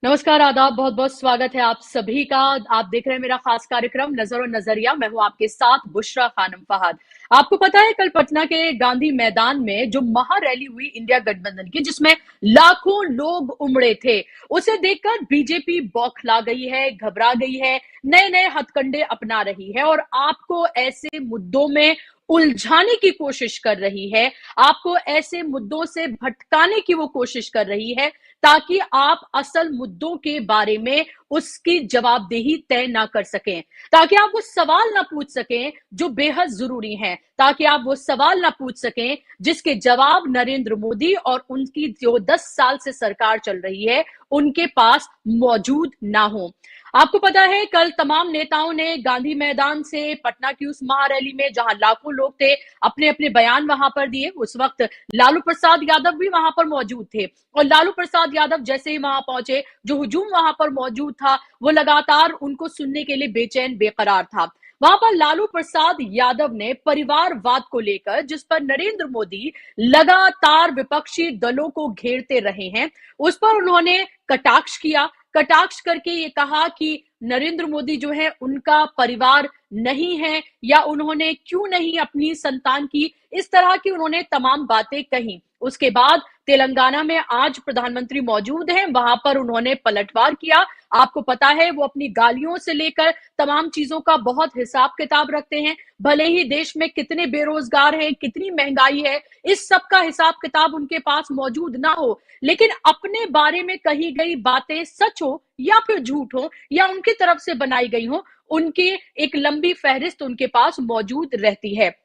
नमस्कार, आदाब, बहुत बहुत स्वागत है आप सभी का। आप देख रहे हैं मेरा खास कार्यक्रम नजर और नजरिया। मैं हूं आपके साथ बुशरा खानम फहद। आपको पता है कल पटना के गांधी मैदान में जो महारैली हुई इंडिया गठबंधन की, जिसमें लाखों लोग उमड़े थे, उसे देखकर बीजेपी बौखला गई है, घबरा गई है, नए नए हथकंडे अपना रही है और आपको ऐसे मुद्दों में उलझाने की कोशिश कर रही है, आपको ऐसे मुद्दों से भटकाने की वो कोशिश कर रही है ताकि आप असल मुद्दों के बारे में उसकी जवाबदेही तय ना कर सकें, ताकि आप वो सवाल ना पूछ सकें जो बेहद जरूरी हैं, ताकि आप वो सवाल ना पूछ सकें जिसके जवाब नरेंद्र मोदी और उनकी जो 10 साल से सरकार चल रही है उनके पास मौजूद ना हो। आपको पता है कल तमाम नेताओं ने गांधी मैदान से पटना की उस महारैली में, जहां लाखों लोग थे, अपने अपने बयान वहां पर दिए। उस वक्त लालू प्रसाद यादव भी वहां पर मौजूद थे और लालू प्रसाद यादव जैसे ही वहां पहुंचे, जो हुजूम वहां पर मौजूद था वो लगातार उनको सुनने के लिए बेचैन बेकरार था। वहां पर लालू प्रसाद यादव ने परिवारवाद को लेकर, जिस पर नरेंद्र मोदी लगातार विपक्षी दलों को घेरते रहे हैं, उस पर उन्होंने कटाक्ष किया। कटाक्ष करके ये कहा कि नरेंद्र मोदी जो है उनका परिवार नहीं है, या उन्होंने क्यों नहीं अपनी संतान की, इस तरह की उन्होंने तमाम बातें कही। उसके बाद तेलंगाना में आज प्रधानमंत्री मौजूद हैं, वहां पर उन्होंने पलटवार किया। आपको पता है वो अपनी गालियों से लेकर तमाम चीजों का बहुत हिसाब किताब रखते हैं। भले ही देश में कितने बेरोजगार हैं, कितनी महंगाई है, इस सब का हिसाब किताब उनके पास मौजूद ना हो, लेकिन अपने बारे में कही गई बातें सच हो या फिर झूठ हो या उनकी तरफ से बनाई गई हो, उनकी एक लंबी फहरिस्त उनके पास मौजूद रहती है।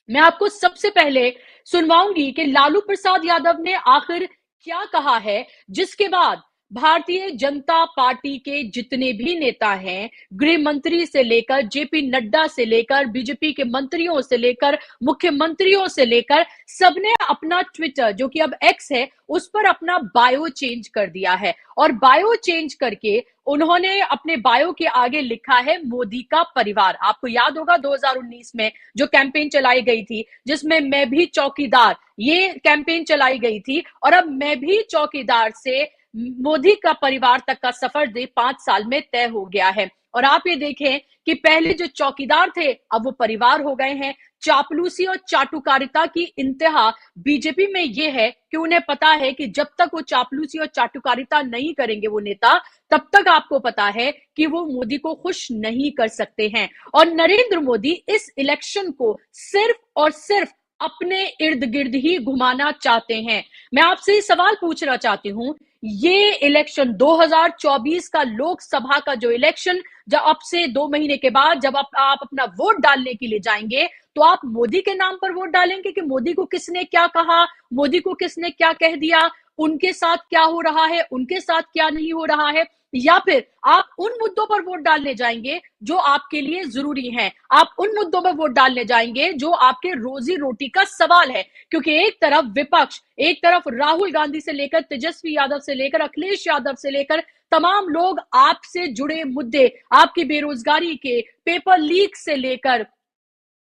मैं आपको सबसे पहले सुनवाऊंगी कि लालू प्रसाद यादव ने आखिर क्या कहा है, जिसके बाद भारतीय जनता पार्टी के जितने भी नेता हैं, गृह मंत्री से लेकर जेपी नड्डा से लेकर बीजेपी के मंत्रियों से लेकर मुख्यमंत्रियों से लेकर, सबने अपना ट्विटर, जो कि अब एक्स है, उस पर अपना बायो चेंज कर दिया है। और बायो चेंज करके उन्होंने अपने बायो के आगे लिखा है मोदी का परिवार। आपको याद होगा 2019 में जो कैंपेन चलाई गई थी, जिसमें मैं भी चौकीदार, ये कैंपेन चलाई गई थी, और अब मैं भी चौकीदार से मोदी का परिवार तक का सफर 5 साल में तय हो गया है। और आप ये देखें कि पहले जो चौकीदार थे अब वो परिवार हो गए हैं। चापलूसी और चाटुकारिता की इंतहा बीजेपी में ये है कि उन्हें पता है कि जब तक वो चापलूसी और चाटुकारिता नहीं करेंगे वो नेता, तब तक आपको पता है कि वो मोदी को खुश नहीं कर सकते हैं। और नरेंद्र मोदी इस इलेक्शन को सिर्फ और सिर्फ अपने इर्द गिर्द ही घुमाना चाहते हैं। मैं आपसे सवाल पूछना चाहती हूं, ये इलेक्शन 2024 का लोकसभा का जो इलेक्शन, जब अब से 2 महीने के बाद जब आप अपना वोट डालने के लिए जाएंगे, तो आप मोदी के नाम पर वोट डालेंगे कि मोदी को किसने क्या कहा, मोदी को किसने क्या कह दिया, उनके साथ क्या हो रहा है, उनके साथ क्या नहीं हो रहा है, या फिर आप उन मुद्दों पर वोट डालने जाएंगे जो आपके लिए जरूरी हैं, आप उन मुद्दों पर वोट डालने जाएंगे जो आपके रोजी रोटी का सवाल है। क्योंकि एक तरफ विपक्ष, एक तरफ राहुल गांधी से लेकर तेजस्वी यादव से लेकर अखिलेश यादव से लेकर तमाम लोग आपसे जुड़े मुद्दे, आपकी बेरोजगारी के, पेपर लीक से लेकर,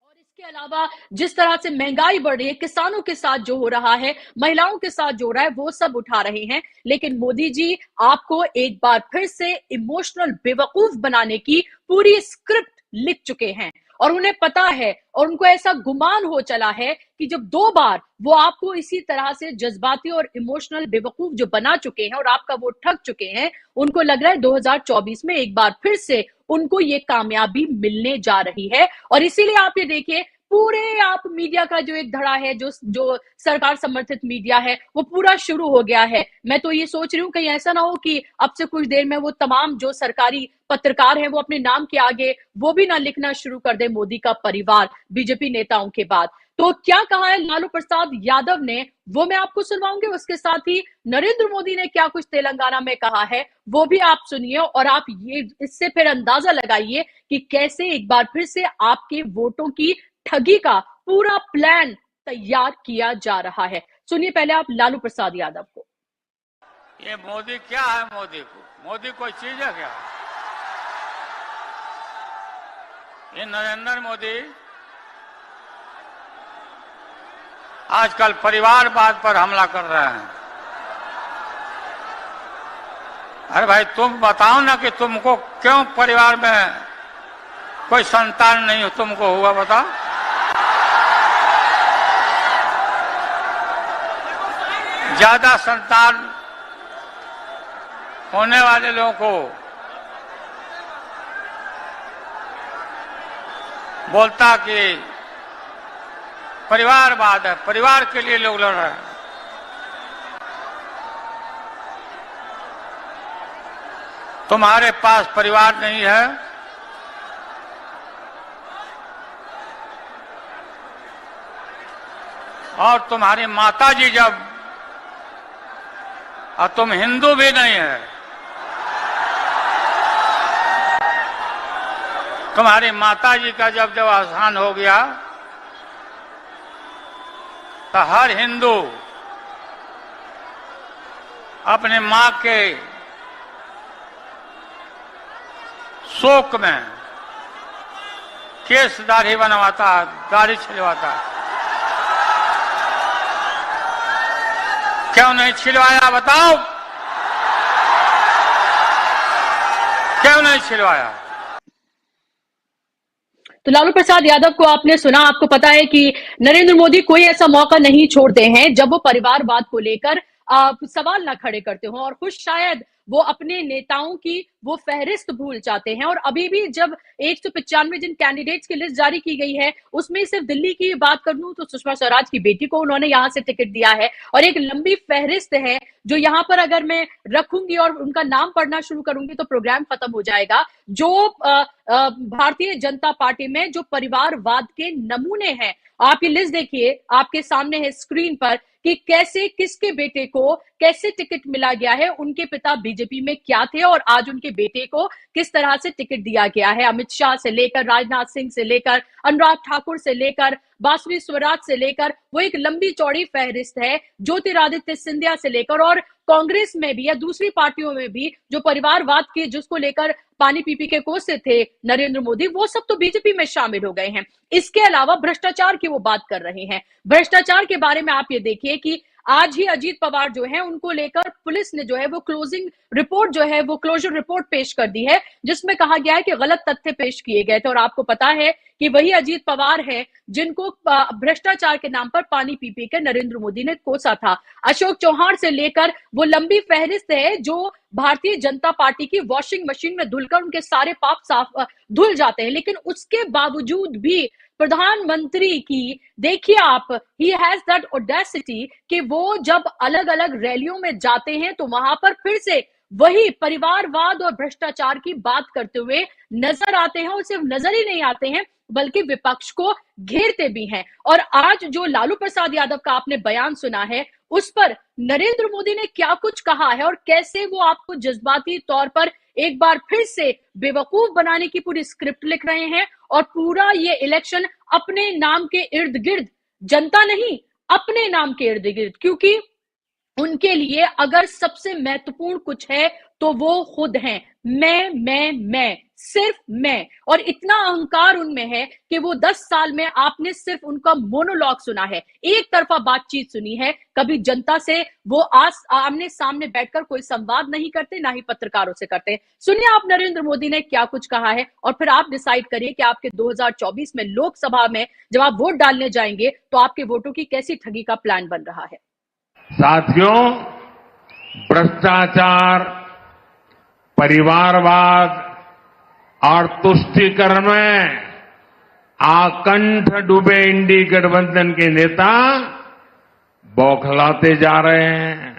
और इसके अलावा जिस तरह से महंगाई बढ़ रही है, किसानों के साथ जो हो रहा है, महिलाओं के साथ जो हो रहा है, वो सब उठा रहे हैं। लेकिन मोदी जी आपको एक बार फिर से इमोशनल बेवकूफ बनाने की पूरी स्क्रिप्ट लिख चुके हैं, और उन्हें पता है और उनको ऐसा गुमान हो चला है कि जब 2 बार वो आपको इसी तरह से जज्बाती और इमोशनल बेवकूफ जो बना चुके हैं और आपका वो ठग चुके हैं, उनको लग रहा है 2024 में एक बार फिर से उनको ये कामयाबी मिलने जा रही है। और इसीलिए आप ये देखिए, पूरे आप मीडिया का जो एक धड़ा है, जो जो सरकार समर्थित मीडिया है, वो पूरा शुरू हो गया है। मैं तो ये सोच रही हूँ कहीं ऐसा ना हो कि अब से कुछ देर में वो तमाम जो सरकारी पत्रकार हैं वो अपने नाम के आगे वो भी ना लिखना शुरू कर दे मोदी का परिवार, बीजेपी नेताओं के बाद। तो क्या कहा है लालू प्रसाद यादव ने, वो मैं आपको सुनवाऊंगी। उसके साथ ही नरेंद्र मोदी ने क्या कुछ तेलंगाना में कहा है वो भी आप सुनिए, और आप ये इससे फिर अंदाजा लगाइए कि कैसे एक बार फिर से आपके वोटों की ठगी का पूरा प्लान तैयार किया जा रहा है। सुनिए पहले आप लालू प्रसाद यादव को। ये मोदी क्या है? मोदी कोई चीज है क्या? ये नरेंद्र मोदी आजकल परिवारवाद पर हमला कर रहे हैं। अरे भाई तुम बताओ ना कि तुमको क्यों परिवार में कोई संतान नहीं तुमको हुआ, बताओ। ज्यादा संतान होने वाले लोगों को बोलता कि परिवारवाद है, परिवार के लिए लोग लड़ रहे हैं। तुम्हारे पास परिवार नहीं है, और तुम्हारी माताजी जब, और तुम हिंदू भी नहीं है, तुम्हारी माताजी का जब देहावसान हो गया तो हर हिंदू अपने मां के शोक में केस दाढ़ी बनवाता, दाढ़ी छिलवाता। क्यों नहीं छिलवाया, बताओ, क्यों नहीं छिलवाया? तो लालू प्रसाद यादव को आपने सुना। आपको पता है कि नरेंद्र मोदी कोई ऐसा मौका नहीं छोड़ते हैं जब वो परिवारवाद को लेकर सवाल ना खड़े करते हो, और कुछ शायद वो अपने नेताओं की वो फहरिस्त भूल जाते हैं। और अभी भी जब 195 जिन कैंडिडेट्स की लिस्ट जारी की गई है, उसमें सिर्फ दिल्ली की बात कर लूं तो सुषमा स्वराज की बेटी को उन्होंने यहां से टिकट दिया है, और एक लंबी फहरिस्त है जो यहां पर अगर मैं रखूंगी और उनका नाम पढ़ना शुरू करूंगी तो प्रोग्राम खत्म हो जाएगा। जो भारतीय जनता पार्टी में जो परिवारवाद के नमूने हैं, आप ये लिस्ट देखिए, आपके सामने है स्क्रीन पर कि कैसे किसके बेटे को कैसे टिकट मिला गया है, उनके पिता बीजेपी में क्या थे और आज उनके बेटे को किस तरह से टिकट दिया गया है। अमित शाह से लेकर, राजनाथ सिंह से लेकर, अनुराग ठाकुर से लेकर, बासुरी स्वराज से लेकर, वो एक लंबी चौड़ी फहरिस्त है। ज्योतिरादित्य सिंधिया से लेकर, और कांग्रेस में भी या दूसरी पार्टियों में भी जो परिवारवाद के जिसको लेकर पानी पी के कोसे थे नरेंद्र मोदी, वो सब तो बीजेपी में शामिल हो गए हैं। इसके अलावा भ्रष्टाचार की वो बात कर रहे हैं। भ्रष्टाचार के बारे में आप ये देखिए कि आज ही अजीत पवार जो है उनको लेकर पुलिस ने जो है वो क्लोजिंग रिपोर्ट जो है वो क्लोजर रिपोर्ट पेश कर दी है, जिसमें कहा गया है कि गलत तथ्य पेश किए गए थे। और आपको पता है कि वही अजीत पवार है जिनको भ्रष्टाचार के नाम पर पानी पी के नरेंद्र मोदी ने कोसा था। अशोक चौहान से लेकर वो लंबी फहरिस्त है जो भारतीय जनता पार्टी की वॉशिंग मशीन में धुलकर उनके सारे पाप साफ धुल जाते हैं, लेकिन उसके बावजूद भी प्रधानमंत्री की देखिए आप, ही हैज दैट ऑडेसिटी कि वो जब अलग अलग रैलियों में जाते हैं तो वहां पर फिर से वही परिवारवाद और भ्रष्टाचार की बात करते हुए नजर आते हैं, और सिर्फ नजर ही नहीं आते हैं बल्कि विपक्ष को घेरते भी हैं। और आज जो लालू प्रसाद यादव का आपने बयान सुना है, उस पर नरेंद्र मोदी ने क्या कुछ कहा है और कैसे वो आपको जज्बाती तौर पर एक बार फिर से बेवकूफ बनाने की पूरी स्क्रिप्ट लिख रहे हैं, और पूरा ये इलेक्शन अपने नाम के इर्द गिर्द, जनता नहीं अपने नाम के इर्द गिर्द, क्योंकि उनके लिए अगर सबसे महत्वपूर्ण कुछ है तो वो खुद हैं। मैं, सिर्फ मैं। और इतना अहंकार उनमें है कि वो 10 साल में आपने सिर्फ उनका मोनोलॉग सुना है, एक तरफा बातचीत सुनी है। कभी जनता से वो आमने सामने बैठकर कोई संवाद नहीं करते, ना ही पत्रकारों से करते। सुनिए आप नरेंद्र मोदी ने क्या कुछ कहा है, और फिर आप डिसाइड करिए कि आपके 2024 में लोकसभा में जब आप वोट डालने जाएंगे तो आपके वोटों की कैसी ठगी का प्लान बन रहा है। साथियों, भ्रष्टाचार, परिवारवाद और तुष्टीकरण में आकंठ डूबे इंडी गठबंधन के नेता बौखलाते जा रहे हैं।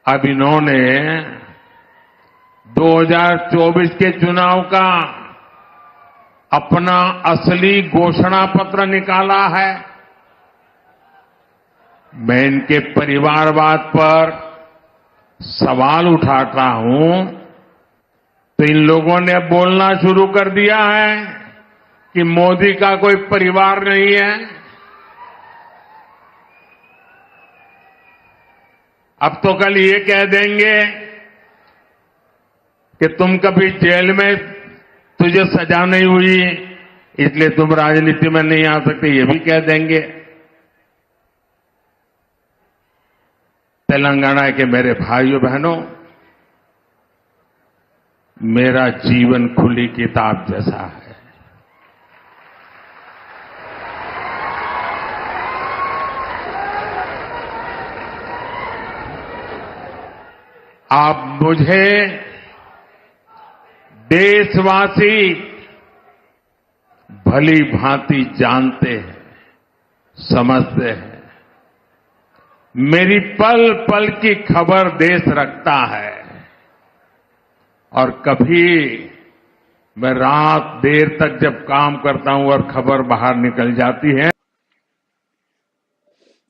अब इन्होंने 2024 के चुनाव का अपना असली घोषणा पत्र निकाला है। मैं इनके परिवारवाद पर सवाल उठाता हूं तो इन लोगों ने बोलना शुरू कर दिया है कि मोदी का कोई परिवार नहीं है। अब तो कल ये कह देंगे कि तुम कभी जेल में तुझे सजा नहीं हुई इसलिए तुम राजनीति में नहीं आ सकते, ये भी कह देंगे। तेलंगाना के मेरे भाइयों बहनों, मेरा जीवन खुली किताब जैसा है। आप मुझे देशवासी भली भांति जानते हैं, समझते हैं। मेरी पल पल की खबर देश रखता है और कभी मैं रात देर तक जब काम करता हूं और खबर बाहर निकल जाती है।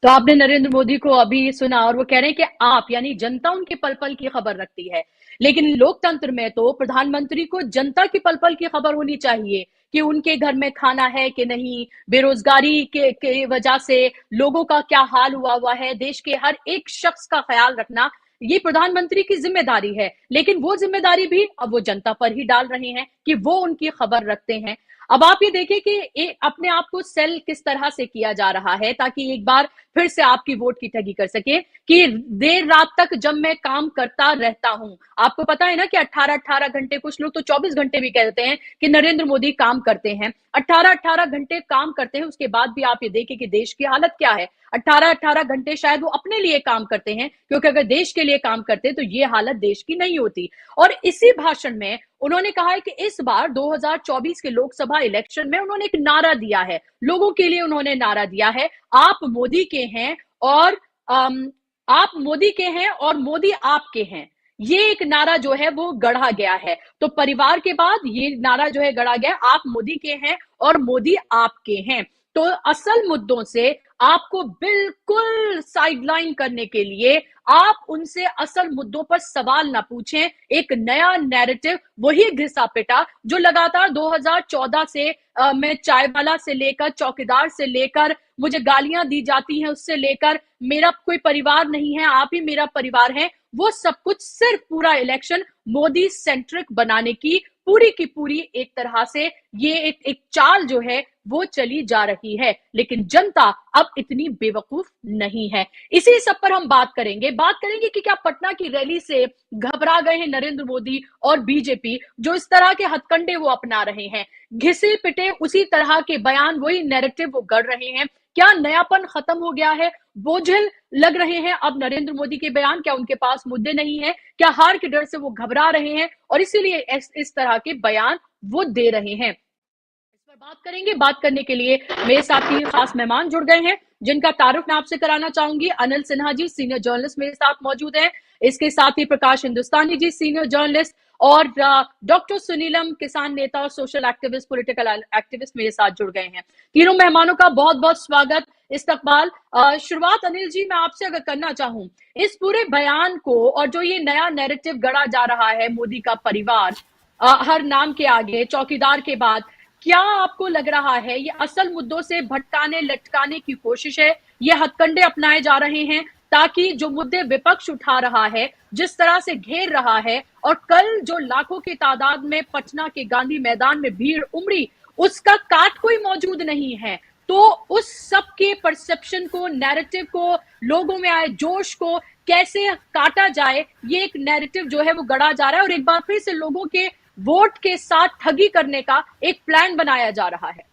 तो आपने नरेंद्र मोदी को अभी सुना और वो कह रहे हैं कि आप यानी जनता उनके पल पल की खबर रखती है, लेकिन लोकतंत्र में तो प्रधानमंत्री को जनता की पल पल की खबर होनी चाहिए कि उनके घर में खाना है कि नहीं, बेरोजगारी के वजह से लोगों का क्या हाल हुआ है, देश के हर एक शख्स का ख्याल रखना ये प्रधानमंत्री की जिम्मेदारी है। लेकिन वो जिम्मेदारी भी अब वो जनता पर ही डाल रहे हैं कि वो उनकी खबर रखते हैं। अब आप ये देखिए कि अपने आप को सेल किस तरह से किया जा रहा है ताकि एक बार फिर से आपकी वोट की ठगी कर सके कि देर रात तक जब मैं काम करता रहता हूं। आपको पता है ना कि 18-18 घंटे, कुछ लोग तो 24 घंटे भी कहते हैं कि नरेंद्र मोदी काम करते हैं। 18-18 घंटे काम करते हैं, उसके बाद भी आप ये देखिए कि देश की हालत क्या है। 18-18 घंटे शायद वो अपने लिए काम करते हैं, क्योंकि अगर देश के लिए काम करते तो ये हालत देश की नहीं होती। और इसी भाषण में उन्होंने कहा है कि इस बार 2024 के लोकसभा इलेक्शन में उन्होंने एक नारा दिया है, लोगों के लिए उन्होंने नारा दिया है, आप मोदी के हैं और आप मोदी के हैं और मोदी आपके हैं। ये एक नारा जो है वो गढ़ा गया है। तो परिवार के बाद ये नारा जो है गढ़ा गया, आप मोदी के हैं और मोदी आपके हैं। तो असल मुद्दों से आपको बिल्कुल साइडलाइन करने के लिए आप उनसे असल मुद्दों पर सवाल ना पूछें। एक नया नैरेटिव, वही घिसा पिटा जो लगातार 2014 से मैं चाय वाला से लेकर चौकीदार से लेकर मुझे गालियां दी जाती हैं उससे लेकर मेरा कोई परिवार नहीं है, आप ही मेरा परिवार है, वो सब कुछ सिर्फ पूरा इलेक्शन मोदी सेंट्रिक बनाने की पूरी एक तरह से ये एक चाल जो है वो चली जा रही है। लेकिन जनता अब इतनी बेवकूफ नहीं है। इसी सब पर हम बात करेंगे कि क्या पटना की रैली से घबरा गए हैं नरेंद्र मोदी और बीजेपी, जो इस तरह के हथकंडे वो अपना रहे हैं, घिसे पिटे उसी तरह के बयान, वही नैरेटिव वो गढ़ रहे हैं। क्या नयापन खत्म हो गया है, बोझिल लग रहे हैं अब नरेंद्र मोदी के बयान? क्या उनके पास मुद्दे नहीं है? क्या हार के डर से वो घबरा रहे हैं और इसीलिए इस तरह के बयान वो दे रहे हैं? इस पर बात करेंगे। बात करने के लिए मेरे साथ तीन खास मेहमान जुड़ गए हैं जिनका तारुफ मैं आपसे कराना चाहूंगी। अनिल सिन्हा जी, सीनियर जर्नलिस्ट मेरे साथ मौजूद हैं। इसके साथ ही प्रकाश हिंदुस्तानी जी, सीनियर जर्नलिस्ट, और डॉक्टर सुनीलम, किसान नेता और सोशल एक्टिविस्ट, पॉलिटिकल एक्टिविस्ट मेरे साथ जुड़ गए हैं। तीनों मेहमानों का बहुत बहुत स्वागत, इस्तकबाल। शुरुआत अनिल जी मैं आपसे अगर करना चाहूं, इस पूरे बयान को और जो ये नया नैरेटिव गढ़ा जा रहा है, मोदी का परिवार हर नाम के आगे, चौकीदार के बाद, क्या आपको लग रहा है ये असल मुद्दों से भटकाने लटकाने की कोशिश है? ये हथकंडे अपनाए जा रहे हैं ताकि जो मुद्दे विपक्ष उठा रहा है, जिस तरह से घेर रहा है, और कल जो लाखों की तादाद में पटना के गांधी मैदान में भीड़ उमड़ी, उसका काट कोई मौजूद नहीं है, तो उस सब के परसेप्शन को, नैरेटिव को, लोगों में आए जोश को कैसे काटा जाए, ये एक नैरेटिव जो है वो गढ़ा जा रहा है और एक बार फिर से लोगों के वोट के साथ ठगी करने का एक प्लान बनाया जा रहा है।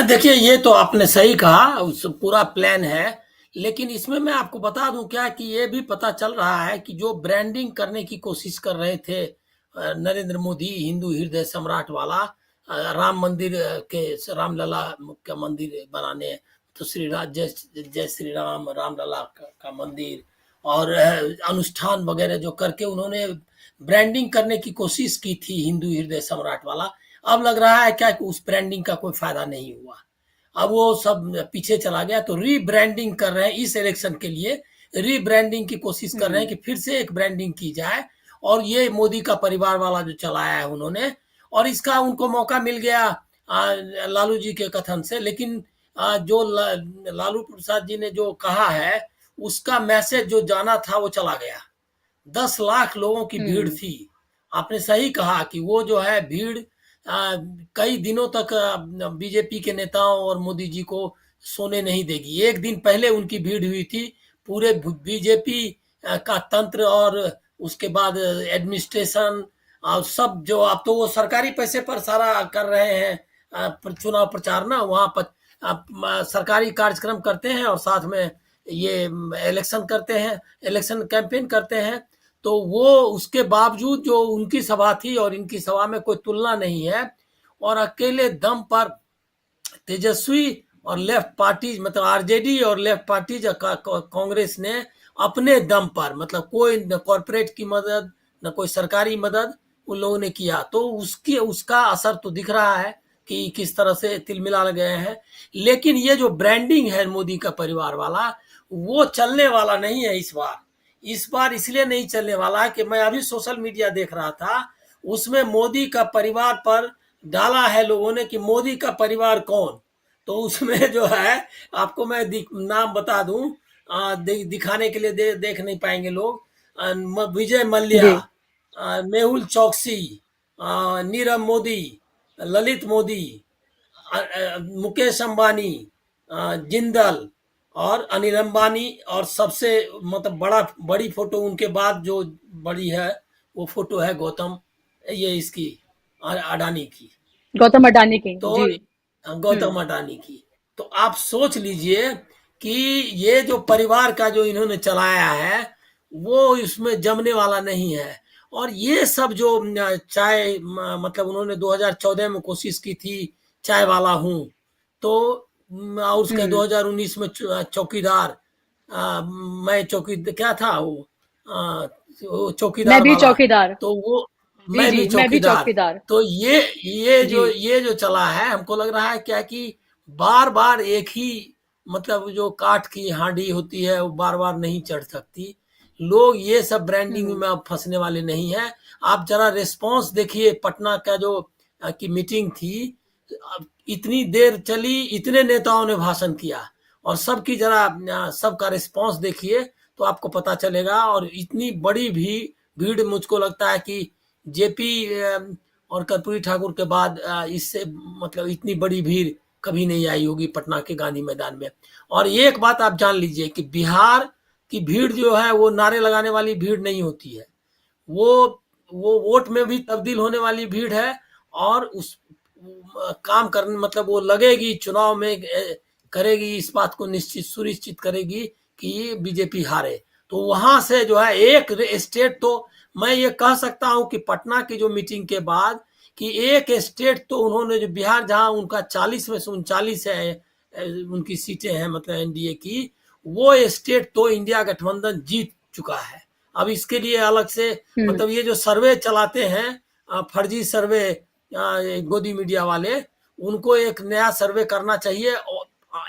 देखिए, ये तो आपने सही कहा, पूरा प्लान है, लेकिन इसमें मैं आपको बता दूं क्या कि ये भी पता चल रहा है कि जो ब्रांडिंग करने की कोशिश कर रहे थे नरेंद्र मोदी, हिंदू हृदय सम्राट वाला, राम मंदिर के, रामलला का मंदिर बनाने, तो श्री राम, जय श्री राम, रामलला का मंदिर और अनुष्ठान वगैरह जो करके उन्होंने ब्रांडिंग करने की कोशिश की थी हिंदू हृदय सम्राट वाला। अब लग रहा है क्या कि उस ब्रांडिंग का कोई फायदा नहीं हुआ, अब वो सब पीछे चला गया, तो रीब्रांडिंग कर रहे हैं इस इलेक्शन के लिए, रीब्रांडिंग की कोशिश कर रहे हैं कि फिर से एक ब्रांडिंग की जाए। और ये मोदी का परिवार वाला जो चलाया है उन्होंने, और इसका उनको मौका मिल गया लालू जी के कथन से, लेकिन जो लालू प्रसाद जी ने जो कहा है उसका मैसेज जो जाना था वो चला गया। 10 लाख लोगों की भीड़ थी। आपने सही कहा कि वो जो है भीड़ कई दिनों तक बीजेपी के नेताओं और मोदी जी को सोने नहीं देगी। एक दिन पहले उनकी भीड़ हुई थी, पूरे बीजेपी का तंत्र और उसके बाद एडमिनिस्ट्रेशन और सब जो अब तो वो सरकारी पैसे पर सारा कर रहे हैं चुनाव प्रचार ना, वहां पर सरकारी कार्यक्रम करते हैं और साथ में ये इलेक्शन करते हैं, इलेक्शन कैंपेन करते हैं। तो वो उसके बावजूद जो उनकी सभा थी और इनकी सभा में कोई तुलना नहीं है। और अकेले दम पर तेजस्वी और लेफ्ट पार्टी मतलब आरजेडी और लेफ्ट पार्टी कांग्रेस ने अपने दम पर मतलब कोई न कॉरपोरेट की मदद न कोई सरकारी मदद उन लोगों ने किया, तो उसका असर तो दिख रहा है कि किस तरह से तिलमिला गए हैं। लेकिन ये जो ब्रांडिंग है मोदी का परिवार वाला, वो चलने वाला नहीं है इस बार इसलिए नहीं चलने वाला है कि मैं अभी सोशल मीडिया देख रहा था, उसमें मोदी का परिवार पर डाला है लोगों ने कि मोदी का परिवार कौन। तो उसमें जो है आपको मैं नाम बता दूं, दिखाने के लिए देख नहीं पाएंगे लोग। विजय मल्ल्या, जी मेहुल चौकसी, नीरव मोदी, ललित मोदी, मुकेश अंबानी, जिंदल और अनिल अंबानी, और सबसे मतलब बड़ी फोटो उनके बाद जो बड़ी है वो फोटो है गौतम ये इसकी अडानी की। गौतम अडानी की। तो जी गौतम अडानी की। तो आप सोच लीजिए कि ये जो परिवार का जो इन्होंने चलाया है वो इसमें जमने वाला नहीं है। और ये सब जो चाय मतलब उन्होंने 2014 में कोशिश की थी चाय वाला हूं, तो और उसके 2019 में चौकीदार, मैं चौकी क्या था वो मैं चौकीदार भी वाला, चौकीदार। तो वो जी मैं भी जी मैं भी चौकीदार। चौकीदार। तो जी ये जो चला है, हमको लग रहा है क्या कि बार बार एक ही मतलब जो काठ की हांडी होती है वो बार बार नहीं चढ़ सकती। लोग ये सब ब्रांडिंग में अब फंसने वाले नहीं है। आप जरा रिस्पांस देखिए, पटना का जो की मीटिंग थी, इतनी देर चली, इतने नेताओं ने भाषण किया और सबकी जरा सबका रिस्पांस देखिए तो आपको पता चलेगा। और इतनी बड़ी भी भीड़ मुझको लगता है कि जेपी और कर्पूरी ठाकुर के बाद इससे मतलब इतनी बड़ी भीड़ कभी नहीं आई होगी पटना के गांधी मैदान में। और एक बात आप जान लीजिए कि बिहार की भीड़ जो है वो नारे लगाने वाली भीड़ नहीं होती है, वो वोट में भी तब्दील होने वाली भीड़ है। और उस काम करने मतलब वो लगेगी चुनाव में, करेगी इस बात को निश्चित सुनिश्चित करेगी कि बीजेपी हारे। तो वहां से जो है एक स्टेट, तो मैं ये कह सकता हूं कि पटना की जो मीटिंग के बाद कि एक स्टेट तो उन्होंने जो बिहार जहां उनका 40 में से 39 है उनकी सीटें हैं मतलब एनडीए की, वो स्टेट तो इंडिया गठबंधन जीत चुका है। अब इसके लिए अलग से मतलब ये जो सर्वे चलाते हैं फर्जी सर्वे गोदी मीडिया वाले, उनको एक नया सर्वे करना चाहिए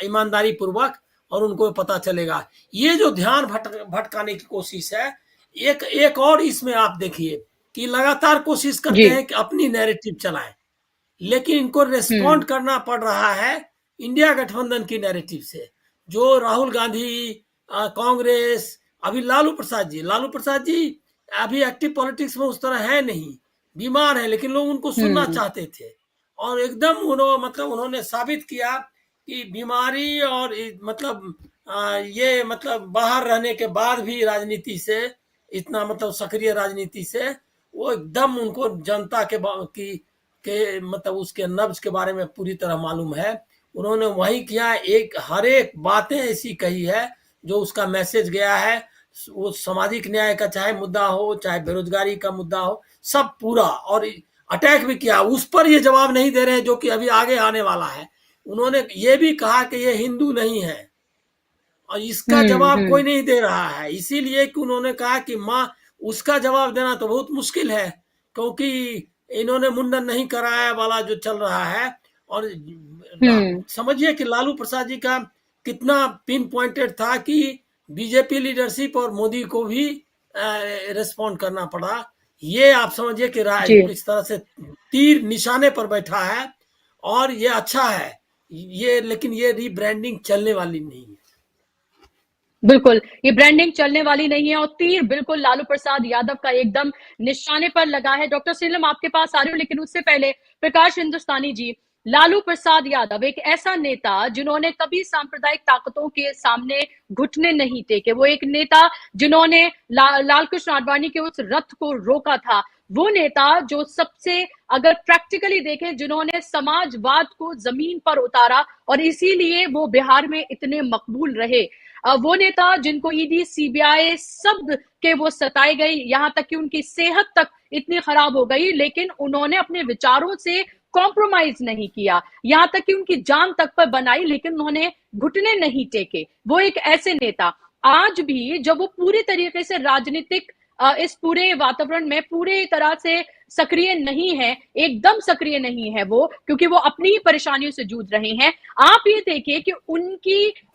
ईमानदारी पूर्वक, और उनको पता चलेगा। ये जो ध्यान भटकाने की कोशिश है, एक और इसमें आप देखिए कि लगातार कोशिश करते हैं कि अपनी नैरेटिव चलाएं, लेकिन इनको रेस्पॉन्ड करना पड़ रहा है इंडिया गठबंधन की नैरेटिव से। जो राहुल गांधी, कांग्रेस, अभी लालू प्रसाद जी अभी एक्टिव पॉलिटिक्स में उस तरह है नहीं, बीमार है, लेकिन लोग उनको सुनना चाहते थे। और एकदम उन्होंने साबित किया कि बीमारी और मतलब ये मतलब बाहर रहने के बाद भी राजनीति से इतना मतलब सक्रिय राजनीति से वो एकदम उनको जनता के मतलब उसके नब्ज के बारे में पूरी तरह मालूम है। उन्होंने वही किया, हर एक बातें ऐसी कही है जो उसका मैसेज गया है। वो सामाजिक न्याय का चाहे मुद्दा हो, चाहे बेरोजगारी का मुद्दा हो, सब पूरा। और अटैक भी किया, उस पर ये जवाब नहीं दे रहे हैं जो कि अभी आगे आने वाला है। उन्होंने ये भी कहा कि ये हिंदू नहीं है, और इसका जवाब कोई नहीं दे रहा है। इसीलिए कि उन्होंने कहा कि माँ, उसका जवाब देना तो बहुत मुश्किल है, क्योंकि इन्होंने मुंडन नहीं कराया वाला जो चल रहा है। और समझिए कि लालू प्रसाद जी का कितना पिन पॉइंटेड था कि बीजेपी लीडरशिप और मोदी को भी रिस्पॉन्ड करना पड़ा। ये आप समझिए कि इस तरह से तीर निशाने पर बैठा है, और ये अच्छा है ये, लेकिन ये रीब्रांडिंग चलने वाली नहीं है। बिल्कुल, ये ब्रांडिंग चलने वाली नहीं है और तीर बिल्कुल लालू प्रसाद यादव का एकदम निशाने पर लगा है। डॉक्टर सीलम आपके पास आ रही हूँ, लेकिन उससे पहले प्रकाश हिंदुस्तानी जी, लालू प्रसाद यादव एक ऐसा नेता जिन्होंने कभी सांप्रदायिक ताकतों के सामने घुटने नहीं टेके। वो एक नेता जिन्होंने लाल कृष्ण आडवाणी के उस रथ को रोका था। वो नेता जो सबसे, अगर प्रैक्टिकली देखें, जिन्होंने समाजवाद को जमीन पर उतारा और इसीलिए वो बिहार में इतने मकबूल रहे। वो नेता जिनको ईडी, सीबीआई सब के वो सताए गए, यहां तक कि उनकी सेहत तक इतनी खराब हो गई, लेकिन उन्होंने अपने विचारों से कॉम्प्रोमाइज नहीं किया, यहां तक कि उनकी जान तक पर बनाई, लेकिन उन्होंने घुटने नहीं टेके। वो एक ऐसे नेता आज भी, जब वो पूरी तरीके से राजनीतिक इस पूरे वातावरण में पूरी तरह से सक्रिय नहीं है, एकदम सक्रिय नहीं है वो, क्योंकि वो अपनी ही परेशानियों से जूझ रहे हैं। आप ये देखिए कि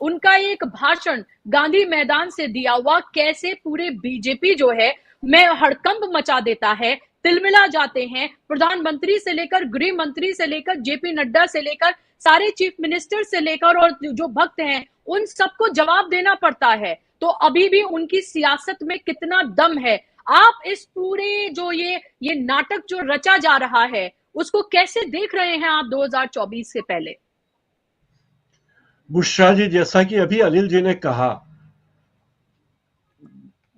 उनका एक भाषण गांधी मैदान से दिया हुआ कैसे पूरे बीजेपी जो है में हड़कंप मचा देता है, तिलमिला जाते हैं। प्रधानमंत्री से लेकर, गृह मंत्री से लेकर, जेपी नड्डा से लेकर, सारे चीफ मिनिस्टर से लेकर और जो भक्त हैं उन सबको जवाब देना पड़ता है। तो अभी भी उनकी सियासत में कितना दम है। आप इस पूरे जो ये नाटक जो रचा जा रहा है उसको कैसे देख रहे हैं आप 2024 से पहले? बुशरा जी, जैसा कि अभी अनिल जी ने कहा,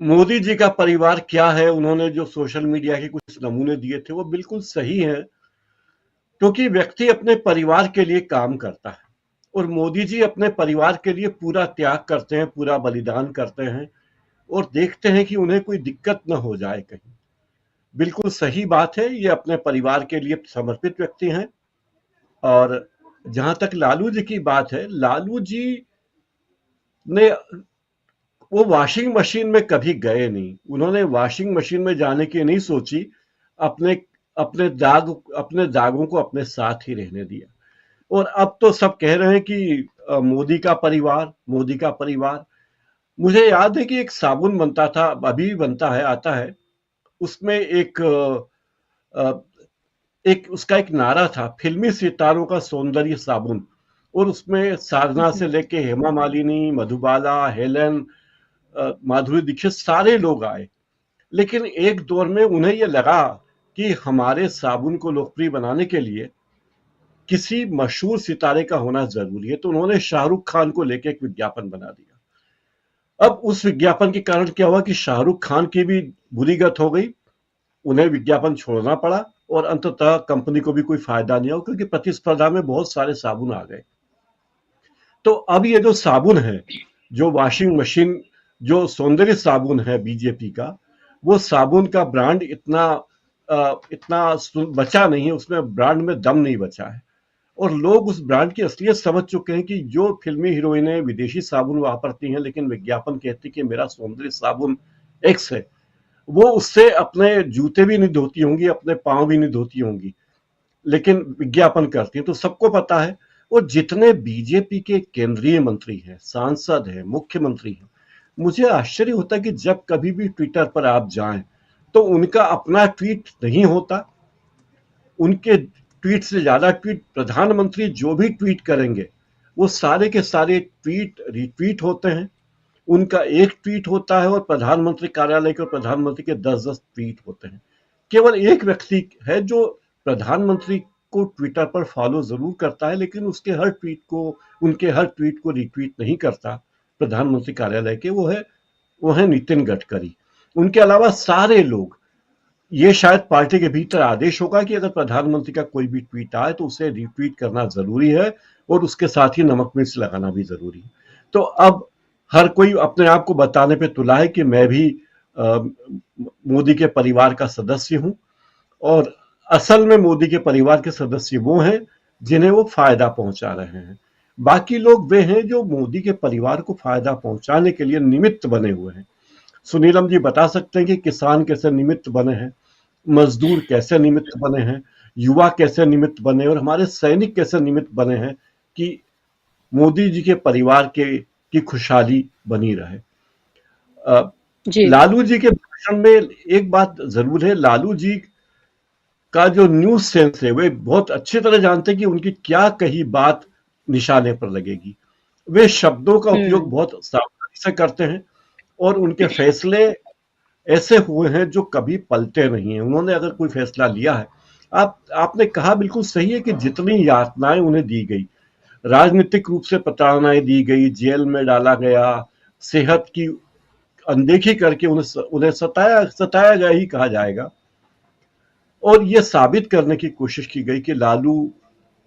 मोदी जी का परिवार क्या है, उन्होंने जो सोशल मीडिया के कुछ नमूने दिए थे वो बिल्कुल सही है, क्योंकि व्यक्ति अपने परिवार के लिए काम करता है और मोदी जी अपने परिवार के लिए पूरा त्याग करते हैं, पूरा बलिदान करते हैं और देखते हैं कि उन्हें कोई दिक्कत न हो जाए कहीं। बिल्कुल सही बात है, ये अपने परिवार के लिए समर्पित व्यक्ति हैं। और जहां तक लालू जी की बात है, लालू जी ने वो वॉशिंग मशीन में कभी गए नहीं, उन्होंने वॉशिंग मशीन में जाने की नहीं सोची, अपने दागों को अपने साथ ही रहने दिया। और अब तो सब कह रहे हैं कि मोदी का परिवार। मुझे याद है कि एक साबुन बनता था, अभी भी बनता है, आता है, उसमें एक उसका एक नारा था, फिल्मी सितारों का सौंदर्य साबुन, और उसमें साधना से लेके हेमा मालिनी, मधुबाला, हेलन, माधुरी दीक्षित सारे लोग आए। लेकिन एक दौर में उन्हें यह लगा कि हमारे साबुन को लोकप्रिय बनाने के लिए किसी मशहूर सितारे का होना जरूरी है, तो उन्होंने शाहरुख खान को लेकर एक विज्ञापन बना दिया। अब उस विज्ञापन के कारण क्या हुआ कि शाहरुख खान की भी बुरी गत हो गई, उन्हें विज्ञापन छोड़ना पड़ा और अंततः कंपनी को भी कोई फायदा नहीं हुआ, क्योंकि प्रतिस्पर्धा में बहुत सारे साबुन आ गए। तो अब ये जो साबुन है, जो वॉशिंग मशीन, जो सौंदर्य साबुन है बीजेपी का, वो साबुन का ब्रांड इतना बचा नहीं है, उसमें ब्रांड में दम नहीं बचा है। और लोग उस ब्रांड की असलियत समझ चुके हैं कि जो फिल्मी हीरोइनें विदेशी साबुन वापरती हैं, लेकिन विज्ञापन कहती कि मेरा सौंदर्य साबुन एक्स है, वो उससे अपने जूते भी नहीं धोती होंगी, अपने पांव भी नहीं धोती होंगी, लेकिन विज्ञापन करती हैं। तो सबको पता है। और जितने बीजेपी के केंद्रीय मंत्री हैं, सांसद हैं, मुख्यमंत्री हैं, मुझे आश्चर्य होता है कि जब कभी भी ट्विटर पर आप जाएं तो उनका अपना ट्वीट नहीं होता, उनके ट्वीट से ज्यादा ट्वीट प्रधानमंत्री जो भी ट्वीट करेंगे वो सारे के सारे ट्वीट रिट्वीट होते हैं। उनका एक ट्वीट होता है और प्रधानमंत्री कार्यालय के और प्रधानमंत्री के 10-10 ट्वीट होते हैं। केवल एक व्यक्ति है जो प्रधानमंत्री को ट्विटर पर फॉलो जरूर करता है, लेकिन उनके हर ट्वीट को रिट्वीट नहीं करता प्रधानमंत्री कार्यालय के, वो है नितिन गडकरी। उनके अलावा सारे लोग, ये शायद पार्टी के भीतर आदेश होगा कि अगर प्रधानमंत्री का कोई भी ट्वीट आए तो उसे रिट्वीट करना जरूरी है और उसके साथ ही नमक मिर्च लगाना भी जरूरी है। तो अब हर कोई अपने आप को बताने पे तुला है कि मैं भी मोदी के परिवार का सदस्य हूं, और असल में मोदी के परिवार के सदस्य वो हैं जिन्हें वो फायदा पहुंचा रहे हैं। बाकी लोग वे हैं जो मोदी के परिवार को फायदा पहुंचाने के लिए निमित्त बने हुए हैं। सुनीलम जी बता सकते हैं कि किसान कैसे निमित्त बने हैं, मजदूर कैसे निमित्त बने हैं, युवा कैसे निमित्त बने, और हमारे सैनिक कैसे निमित्त बने हैं कि मोदी जी के परिवार की खुशहाली बनी रहे। लालू जी के भाषण में एक बात जरूर है, लालू जी का जो न्यूज सेंस है, वे बहुत अच्छी तरह जानते हैं कि उनकी क्या कही बात निशाने पर लगेगी। वे शब्दों का उपयोग बहुत सावधानी से करते हैं और उनके फैसले ऐसे हुए हैं जो कभी पलटे नहीं है। उन्होंने अगर कोई फैसला लिया है, आपने कहा बिल्कुल सही है कि जितनी यातनाएं उन्हें दी गई, राजनीतिक रूप से प्रताड़नाएं दी गई, जेल में डाला गया, सेहत की अनदेखी करके उन्हें सताया गया ही कहा जाएगा। और ये साबित करने की कोशिश की गई कि लालू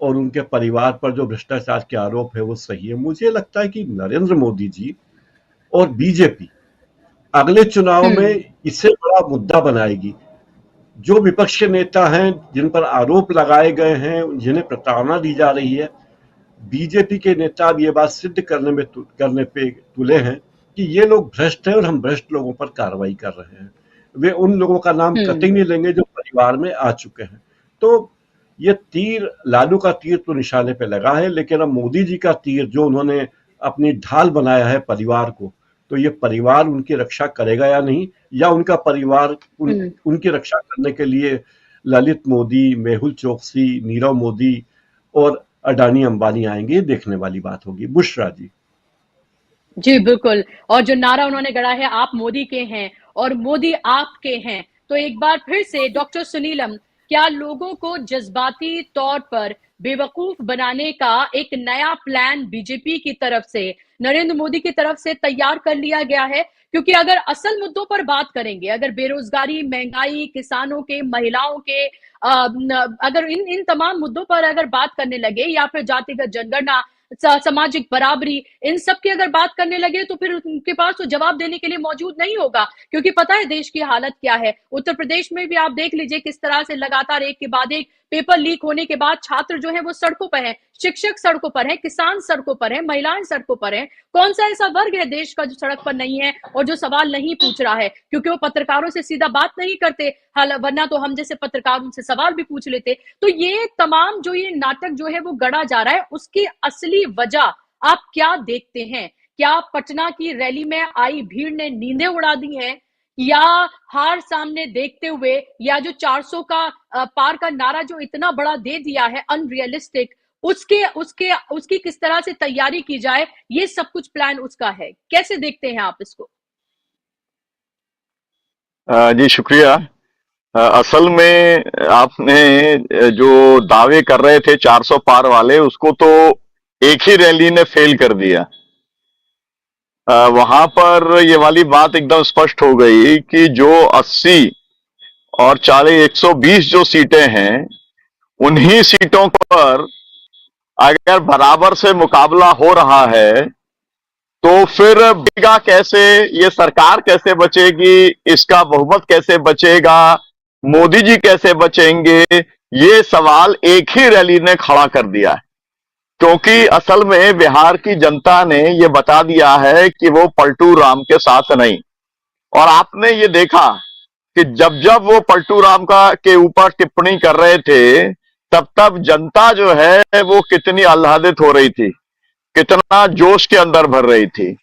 और उनके परिवार पर जो भ्रष्टाचार के आरोप है वो सही है। मुझे लगता है कि नरेंद्र मोदी जी और बीजेपी अगले चुनाव में इसे बड़ा मुद्दा बनाएगी। जो विपक्ष के नेता हैं, जिन पर आरोप लगाए गए हैं, जिन्हें प्रताड़ना दी जा रही है, बीजेपी के नेता अब ये बात सिद्ध करने पे तुले हैं कि ये लोग भ्रष्ट हैं और हम भ्रष्ट लोगों पर कार्रवाई कर रहे हैं। वे उन लोगों का नाम कतई नहीं लेंगे जो परिवार में आ चुके हैं। तो ये तीर, लालू का तीर तो निशाने पे लगा है, लेकिन अब मोदी जी का तीर जो उन्होंने अपनी ढाल बनाया है परिवार को, तो ये परिवार उनकी रक्षा करेगा या नहीं, या उनका परिवार उनकी रक्षा करने के लिए ललित मोदी, मेहुल चोकसी, नीरव मोदी और अडानी अंबानी आएंगे, देखने वाली बात होगी। बुशरा जी। जी बिल्कुल। और जो नारा उन्होंने गढ़ा है, आप मोदी के हैं और मोदी आपके हैं, तो एक बार फिर से डॉक्टर सुनीलम, क्या लोगों को जज्बाती तौर पर बेवकूफ बनाने का एक नया प्लान बीजेपी की तरफ से, नरेंद्र मोदी की तरफ से तैयार कर लिया गया है? क्योंकि अगर असल मुद्दों पर बात करेंगे, अगर बेरोजगारी, महंगाई, किसानों के, महिलाओं के, अगर इन तमाम मुद्दों पर अगर बात करने लगे, या फिर जातिगत जनगणना, सामाजिक बराबरी, इन सब की अगर बात करने लगे, तो फिर उनके पास तो जवाब देने के लिए मौजूद नहीं होगा, क्योंकि पता है देश की हालत क्या है। उत्तर प्रदेश में भी आप देख लीजिए किस तरह से लगातार एक के बाद एक पेपर लीक होने के बाद छात्र जो है वो सड़कों पर हैं, शिक्षक सड़कों पर हैं, किसान सड़कों पर हैं, महिलाएं सड़कों पर हैं। कौन सा ऐसा वर्ग है देश का जो सड़क पर नहीं है और जो सवाल नहीं पूछ रहा है? क्योंकि वो पत्रकारों से सीधा बात नहीं करते, वरना तो हम जैसे पत्रकार उनसे सवाल भी पूछ लेते। तो ये तमाम जो ये नाटक जो है वो गढ़ा जा रहा है, उसकी असली वजह आप क्या देखते हैं? क्या पटना की रैली में आई भीड़ ने नींदें उड़ा दी हैं, या हार सामने देखते हुए, या जो 400 का पार का नारा जो इतना बड़ा दे दिया है अनरियलिस्टिक, उसकी किस तरह से तैयारी की जाए, ये सब कुछ प्लान उसका है? कैसे देखते हैं आप इसको? जी शुक्रिया। असल में आपने जो दावे कर रहे थे 400 पार वाले, उसको तो एक ही रैली ने फेल कर दिया। वहां पर ये वाली बात एकदम स्पष्ट हो गई कि जो 80 और 40 120 जो सीटें हैं, उन्हीं सीटों पर अगर बराबर से मुकाबला हो रहा है, तो फिर बचेगा कैसे? ये सरकार कैसे बचेगी? इसका बहुमत कैसे बचेगा? मोदी जी कैसे बचेंगे? ये सवाल एक ही रैली ने खड़ा कर दिया है, क्योंकि असल में बिहार की जनता ने ये बता दिया है कि वो पलटू राम के साथ नहीं। और आपने ये देखा कि जब जब वो पलटू राम के ऊपर टिप्पणी कर रहे थे, तब तब जनता जो है वो कितनी आह्लादित हो रही थी, कितना जोश के अंदर भर रही थी।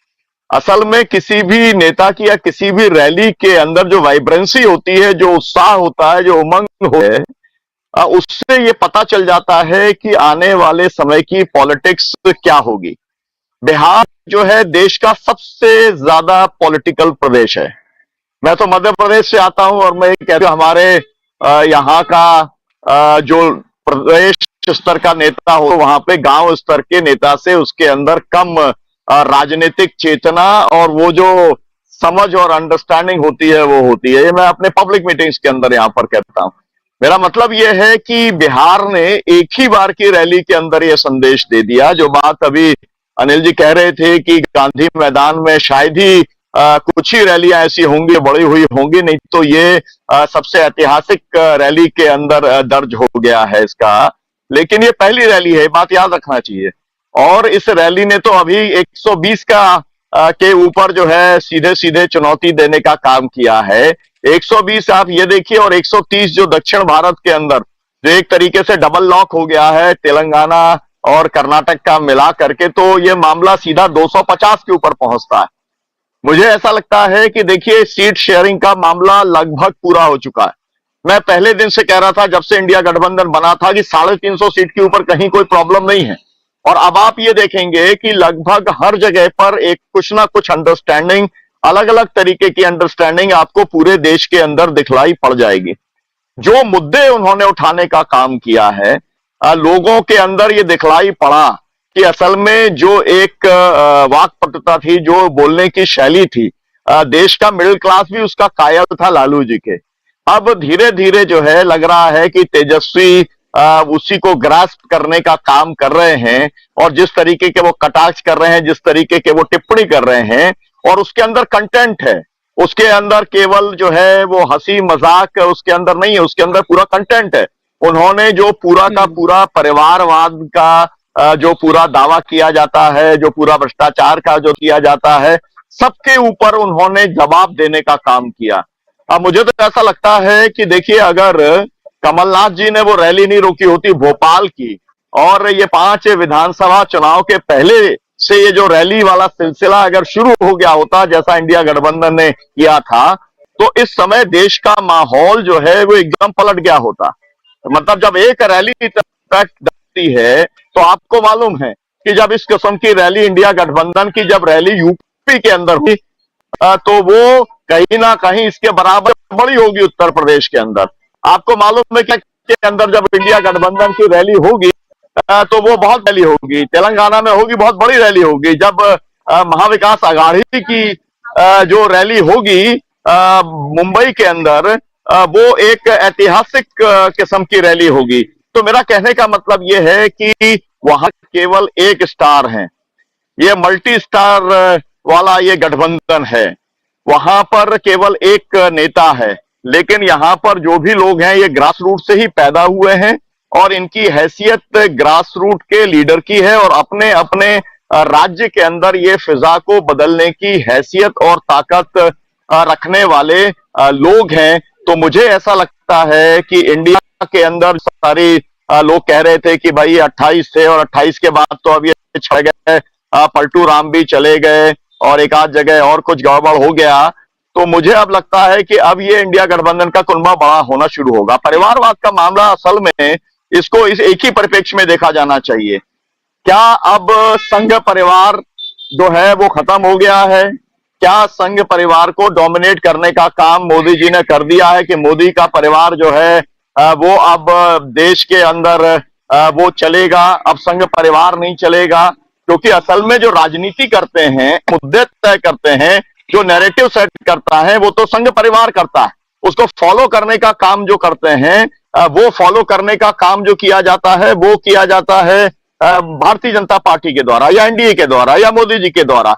असल में किसी भी नेता की या किसी भी रैली के अंदर जो वाइब्रेंसी होती है, जो उत्साह होता है, जो उमंग होता है, उससे ये पता चल जाता है कि आने वाले समय की पॉलिटिक्स क्या होगी। बिहार जो है देश का सबसे ज्यादा पॉलिटिकल प्रदेश है। मैं तो मध्य प्रदेश से आता हूं और मैं कहता हूं हमारे यहाँ का जो प्रदेश स्तर का नेता हो, वहां पे गांव स्तर के नेता से उसके अंदर कम राजनीतिक चेतना और वो जो समझ और अंडरस्टैंडिंग होती है वो होती है। ये मैं अपने पब्लिक मीटिंग्स के अंदर यहाँ पर कहता हूं। मेरा मतलब ये है कि बिहार ने एक ही बार की रैली के अंदर ये संदेश दे दिया। जो बात अभी अनिल जी कह रहे थे कि गांधी मैदान में शायद ही कुछ ही रैलियां ऐसी होंगी, बड़ी हुई होंगी, नहीं तो ये सबसे ऐतिहासिक रैली के अंदर दर्ज हो गया है इसका। लेकिन ये पहली रैली है, बात याद रखना चाहिए। और इस रैली ने तो अभी 120 के ऊपर जो है सीधे सीधे चुनौती देने का काम किया है। 120 आप ये देखिए, और 130 जो दक्षिण भारत के अंदर जो एक तरीके से डबल लॉक हो गया है तेलंगाना और कर्नाटक का मिला करके, तो ये मामला सीधा 250 के ऊपर पहुंचता है। मुझे ऐसा लगता है कि देखिए सीट शेयरिंग का मामला लगभग पूरा हो चुका है। मैं पहले दिन से कह रहा था, जब से इंडिया गठबंधन बना था, कि 350 सीट के ऊपर कहीं कोई प्रॉब्लम नहीं है। और अब आप ये देखेंगे कि लगभग हर जगह पर एक कुछ ना कुछ अंडरस्टैंडिंग, अलग अलग तरीके की अंडरस्टैंडिंग आपको पूरे देश के अंदर दिखलाई पड़ जाएगी। जो मुद्दे उन्होंने उठाने का काम किया है, लोगों के अंदर ये दिखलाई पड़ा कि असल में जो एक वाक्पटुता थी, जो बोलने की शैली थी, देश का मिडिल क्लास भी उसका कायल था लालू जी के। अब धीरे धीरे जो है लग रहा है कि तेजस्वी उसी को ग्रास्प करने का काम कर रहे हैं, और जिस तरीके के वो कटाक्ष कर रहे हैं, जिस तरीके के वो टिप्पणी कर रहे हैं, और उसके अंदर कंटेंट है, उसके अंदर केवल जो है वो हंसी मजाक उसके अंदर नहीं है, उसके अंदर पूरा कंटेंट है। उन्होंने जो पूरा का पूरा परिवारवाद का जो पूरा दावा किया जाता है, जो पूरा भ्रष्टाचार का जो किया जाता है, सबके ऊपर उन्होंने जवाब देने का काम किया। अब मुझे तो ऐसा लगता है कि देखिए, अगर कमलनाथ जी ने वो रैली नहीं रोकी होती भोपाल की, और ये 5 विधानसभा चुनाव के पहले से ये जो रैली वाला सिलसिला अगर शुरू हो गया होता, जैसा इंडिया गठबंधन ने किया था, तो इस समय देश का माहौल जो है वो एकदम पलट गया होता। मतलब जब एक रैली होती है, तो आपको मालूम है कि जब इस किस्म की रैली इंडिया गठबंधन की जब रैली यूपी के अंदर हुई, तो वो कहीं ना कहीं इसके बराबर बड़ी होगी उत्तर प्रदेश के अंदर। आपको मालूम है कि के अंदर जब इंडिया गठबंधन की रैली होगी, तो वो बहुत रैली होगी, तेलंगाना में होगी, बहुत बड़ी रैली होगी। जब महाविकास आघाड़ी की जो रैली होगी मुंबई के अंदर, वो एक ऐतिहासिक किस्म की रैली होगी। तो मेरा कहने का मतलब ये है कि वहां केवल एक स्टार है, ये मल्टी स्टार वाला ये गठबंधन है, वहां पर केवल एक नेता है, लेकिन यहां पर जो भी लोग हैं ये ग्रास रूट से ही पैदा हुए हैं, और इनकी हैसियत ग्रास रूट के लीडर की है, और अपने अपने राज्य के अंदर ये फिजा को बदलने की हैसियत और ताकत रखने वाले लोग हैं। तो मुझे ऐसा लगता है कि इंडिया के अंदर सारी लोग कह रहे थे कि भाई 28 थे, और 28 के बाद तो अब ये छड़ गए, पलटू राम भी चले गए, और एक आध जगह और कुछ गड़बड़ हो गया। तो मुझे अब लगता है कि अब ये इंडिया गठबंधन का कुनबा बड़ा होना शुरू होगा। परिवारवाद का मामला असल में इसको इस एक ही परिप्रेक्ष्य में देखा जाना चाहिए। क्या अब संघ परिवार जो है वो खत्म हो गया है? क्या संघ परिवार को डोमिनेट करने का काम मोदी जी ने कर दिया है कि मोदी का परिवार जो है वो अब देश के अंदर वो चलेगा, अब संघ परिवार नहीं चलेगा? क्योंकि असल में जो राजनीति करते हैं, मुद्दे तय करते हैं, जो नैरेटिव सेट करता है, वो तो संघ परिवार करता है। उसको फॉलो करने का काम जो करते हैं, वो फॉलो करने का काम जो किया जाता है, वो किया जाता है भारतीय जनता पार्टी के द्वारा, या एनडीए के द्वारा, या मोदी जी के द्वारा।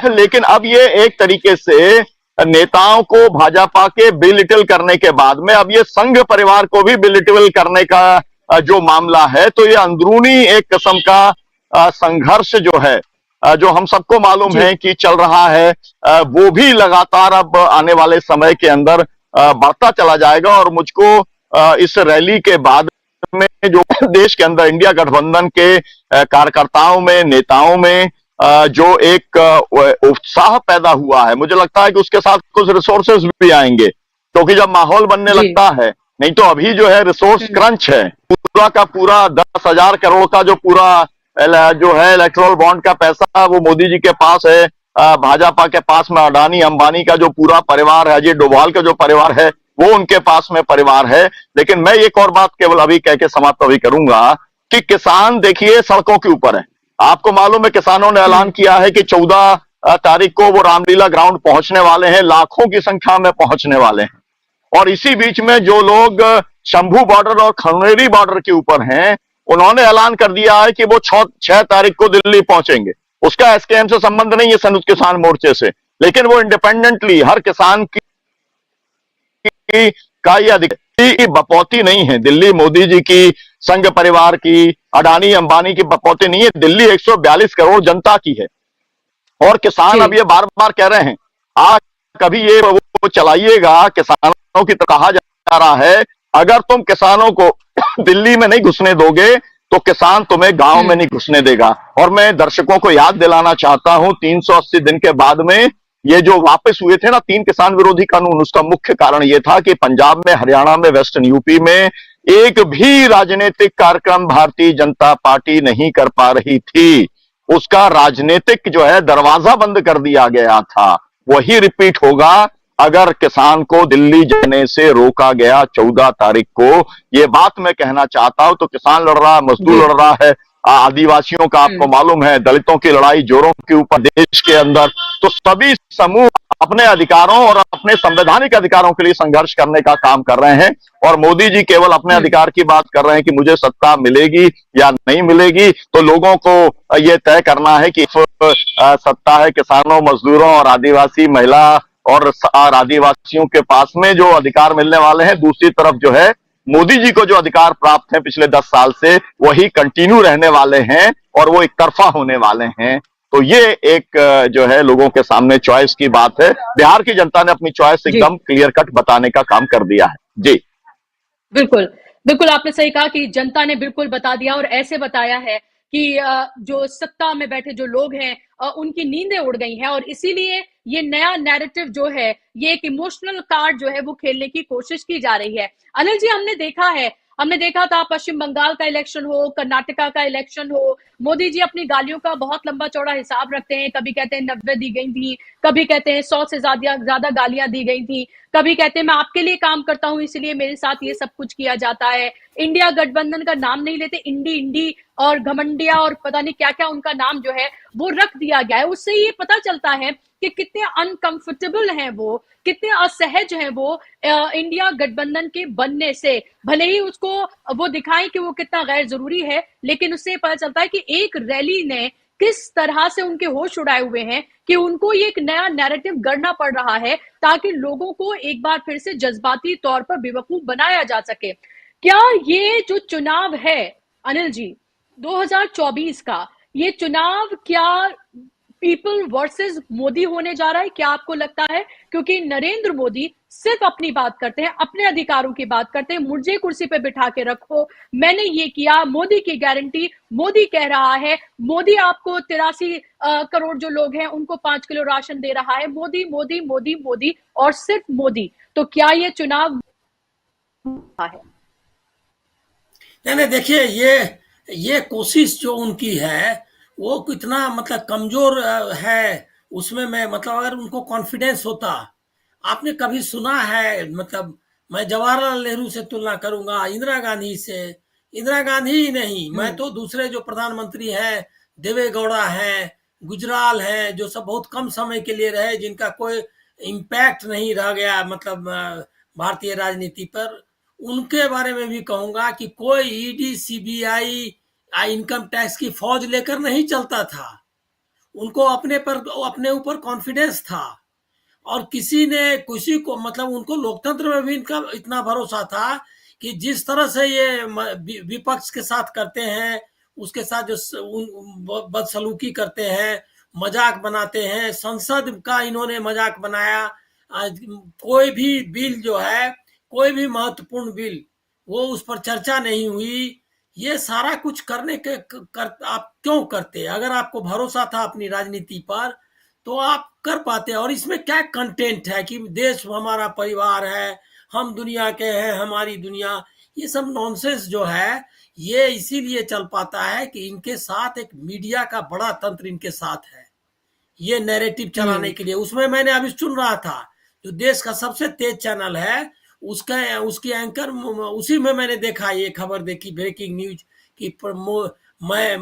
लेकिन अब ये एक तरीके से नेताओं को भाजपा के बिलिटिल करने के बाद में अब ये संघ परिवार को भी बिलिटिल करने का जो मामला है, तो ये अंदरूनी एक किस्म का संघर्ष जो है, जो हम सबको मालूम है कि चल रहा है, वो भी लगातार अब आने वाले समय के अंदर बढ़ता चला जाएगा। और मुझको इस रैली के बाद में जो देश के अंदर इंडिया गठबंधन के कार्यकर्ताओं में, नेताओं में जो एक उत्साह पैदा हुआ है, मुझे लगता है कि उसके साथ कुछ रिसोर्सेज भी आएंगे, क्योंकि जब माहौल बनने लगता है, नहीं तो अभी जो है रिसोर्स क्रंच है, पूरा का पूरा 10,000 करोड़ का जो पूरा जो है इलेक्ट्रल बॉन्ड का पैसा वो मोदी जी के पास है, भाजपा के पास में अडानी अंबानी का जो पूरा परिवार है, अजय डोभाल का जो परिवार है, वो उनके पास में परिवार है। लेकिन मैं एक और बात केवल अभी कह के समाप्त अभी करूंगा कि किसान देखिए सड़कों के ऊपर है। आपको मालूम है किसानों ने ऐलान किया है कि 14 तारीख को वो रामलीला ग्राउंड पहुंचने वाले हैं, लाखों की संख्या में पहुंचने वाले हैं। और इसी बीच में जो लोग शंभू बॉर्डर और खंडेरी बॉर्डर के ऊपर हैं, उन्होंने ऐलान कर दिया है कि वो 6 तारीख को दिल्ली पहुंचेंगे। उसका एसकेएम से संबंध नहीं है, संयुक्त किसान मोर्चे से, लेकिन वो इंडिपेंडेंटली हर किसान की का ये अधिकार बपौती नहीं है। दिल्ली मोदी जी की, संघ परिवार की, अडानी अंबानी की बपौती नहीं है, दिल्ली 142 करोड़ जनता की है। और किसान अब ये बार बार कह रहे हैं, आज कभी ये वो चलाइएगा, किसानों की तो कहा जा रहा है अगर तुम किसानों को दिल्ली में नहीं घुसने दोगे तो किसान तुम्हें गांव में नहीं घुसने देगा। और मैं दर्शकों को याद दिलाना चाहता हूं, 380 दिन के बाद में ये जो वापस हुए थे ना 3 किसान विरोधी कानून, उसका मुख्य कारण ये था कि पंजाब में, हरियाणा में, वेस्टर्न यूपी में एक भी राजनीतिक कार्यक्रम भारतीय जनता पार्टी नहीं कर पा रही थी। उसका राजनीतिक जो है दरवाजा बंद कर दिया गया था। वही रिपीट होगा अगर किसान को दिल्ली जाने से रोका गया 14 तारीख को, ये बात मैं कहना चाहता हूं, तो किसान लड़ रहा है, मजदूर लड़ रहा है, आदिवासियों का आपको मालूम है, दलितों की लड़ाई जोरों के ऊपर देश के अंदर, तो सभी समूह अपने अधिकारों और अपने संवैधानिक अधिकारों के लिए संघर्ष करने का काम कर रहे हैं। और मोदी जी केवल अपने अधिकार की बात कर रहे हैं कि मुझे सत्ता मिलेगी या नहीं मिलेगी, तो लोगों को यह तय करना है कि सत्ता है किसानों, मजदूरों और आदिवासी महिला और आदिवासियों के पास में जो अधिकार मिलने वाले हैं, दूसरी तरफ जो है मोदी जी को जो अधिकार प्राप्त हैं पिछले 10 साल से, वही कंटिन्यू रहने वाले हैं और वो एक तरफा होने वाले हैं। तो ये एक जो है लोगों के सामने चॉइस की बात है। बिहार की जनता ने अपनी चॉइस एकदम क्लियर कट बताने का काम कर दिया है। जी बिल्कुल, बिल्कुल आपने सही कहा कि जनता ने बिल्कुल बता दिया और ऐसे बताया है कि जो सत्ता में बैठे जो लोग हैं उनकी नींदें उड़ गई हैं और इसीलिए ये नया नैरेटिव जो है, ये एक इमोशनल कार्ड जो है वो खेलने की कोशिश की जा रही है। अनिल जी, हमने देखा था पश्चिम बंगाल का इलेक्शन हो, कर्नाटका का इलेक्शन हो, मोदी जी अपनी गालियों का बहुत लंबा चौड़ा हिसाब रखते हैं। कभी कहते हैं 90 दी गई थी, कभी कहते हैं 100 से ज्यादा गालियां दी गई थी, कभी कहते हैं मैं आपके लिए काम करता हूं इसलिए मेरे साथ ये सब कुछ किया जाता है। इंडिया गठबंधन का नाम नहीं लेते, इंडी इंडी और घमंडिया और पता नहीं क्या क्या उनका नाम जो है वो रख दिया गया है। उससे ये पता चलता है कि कितने अनकंफर्टेबल हैं वो, कितने असहज हैं वो इंडिया गठबंधन के बनने से। भले ही उसको वो दिखाएं कि वो कितना गैर जरूरी है, लेकिन उससे पता चलता है कि एक रैली ने किस तरह से उनके होश उड़ाए हुए हैं कि उनको ये एक नया नैरेटिव गढ़ना पड़ रहा है ताकि लोगों को एक बार फिर से जज्बाती तौर पर बेवकूफ बनाया जा सके। क्या ये जो चुनाव है अनिल जी 2024 का, ये चुनाव क्या पीपल वर्सेस मोदी होने जा रहा है? क्या आपको लगता है? क्योंकि नरेंद्र मोदी सिर्फ अपनी बात करते हैं, अपने अधिकारों की बात करते हैं, मुझे कुर्सी पे बिठा के रखो, मैंने ये किया, मोदी की गारंटी, मोदी कह रहा है, मोदी आपको 83 करोड़ जो लोग हैं उनको 5 किलो राशन दे रहा है, मोदी मोदी मोदी मोदी और सिर्फ मोदी। तो क्या ये चुनाव है? नहीं, देखिए, ये कोशिश जो उनकी है वो कितना मतलब कमजोर है। उसमें मैं मतलब अगर उनको कॉन्फिडेंस होता, आपने कभी सुना है, मतलब मैं जवाहरलाल नेहरू से तुलना करूंगा, इंदिरा गांधी से, इंदिरा गांधी ही नहीं, मैं तो दूसरे जो प्रधानमंत्री हैं, देवेगौड़ा हैं, गुजराल हैं, जो सब बहुत कम समय के लिए रहे, जिनका कोई इम्पैक्ट नहीं रह गया मतलब भारतीय राजनीति पर, उनके बारे में भी कहूंगा कि कोई ईडी सीबीआई इनकम टैक्स की फौज लेकर नहीं चलता था। उनको अपने ऊपर कॉन्फिडेंस था और किसी को मतलब उनको लोकतंत्र में भी इनका इतना भरोसा था कि जिस तरह से ये विपक्ष के साथ करते हैं, उसके साथ जो बदसलूकी करते हैं, मजाक बनाते हैं, संसद का इन्होंने मजाक बनाया। कोई भी बिल जो है, कोई भी महत्वपूर्ण बिल, वो उस पर चर्चा नहीं हुई। ये सारा कुछ करने के आप क्यों करते? अगर आपको भरोसा था अपनी राजनीति पर तो आप कर पाते। और इसमें क्या कंटेंट है कि देश हमारा परिवार है, हम दुनिया के हैं, हमारी दुनिया, ये सब नॉनसेंस जो है ये इसीलिए चल पाता है कि इनके साथ एक मीडिया का बड़ा तंत्र इनके साथ है, ये नैरेटिव चलाने के लिए। उसमें मैंने अभी सुन रहा था जो देश का सबसे तेज चैनल है उसकी एंकर, उसी में मैंने देखा, ये खबर देखी, ब्रेकिंग न्यूज कि मैं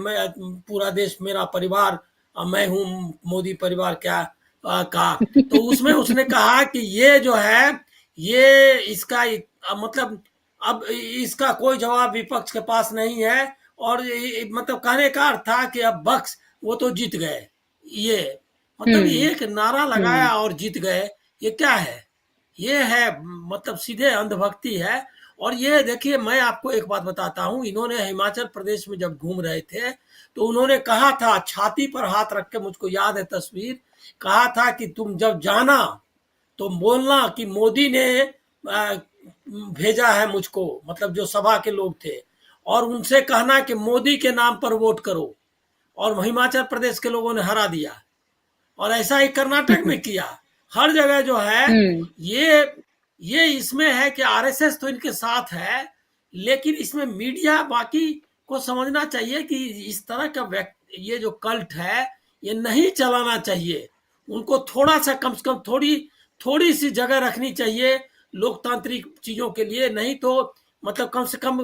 पूरा देश मेरा परिवार, मैं हूं मोदी परिवार क्या का। तो उसमें उसने कहा कि ये जो है ये इसका मतलब अब इसका कोई जवाब विपक्ष के पास नहीं है। और मतलब कहने का अर्थ था कि अब बक्स वो तो जीत गए, ये मतलब एक नारा लगाया और जीत गए। ये क्या है? ये है मतलब सीधे अंधभक्ति है। और ये देखिए, मैं आपको एक बात बताता हूँ, इन्होंने हिमाचल प्रदेश में जब घूम रहे थे तो उन्होंने कहा था, छाती पर हाथ रख के, मुझको याद है तस्वीर, कहा था कि तुम जब जाना तो बोलना कि मोदी ने भेजा है मुझको, मतलब जो सभा के लोग थे, और उनसे कहना कि मोदी के नाम पर वोट करो। और हिमाचल प्रदेश के लोगों ने हरा दिया और ऐसा ही कर्नाटक में किया। हर जगह जो है ये इसमें है कि आरएसएस तो इनके साथ है, लेकिन इसमें मीडिया बाकी को समझना चाहिए कि इस तरह का ये जो कल्ट है ये नहीं चलाना चाहिए। उनको थोड़ा सा कम से कम थोड़ी सी जगह रखनी चाहिए लोकतांत्रिक चीजों के लिए, नहीं तो मतलब कम से कम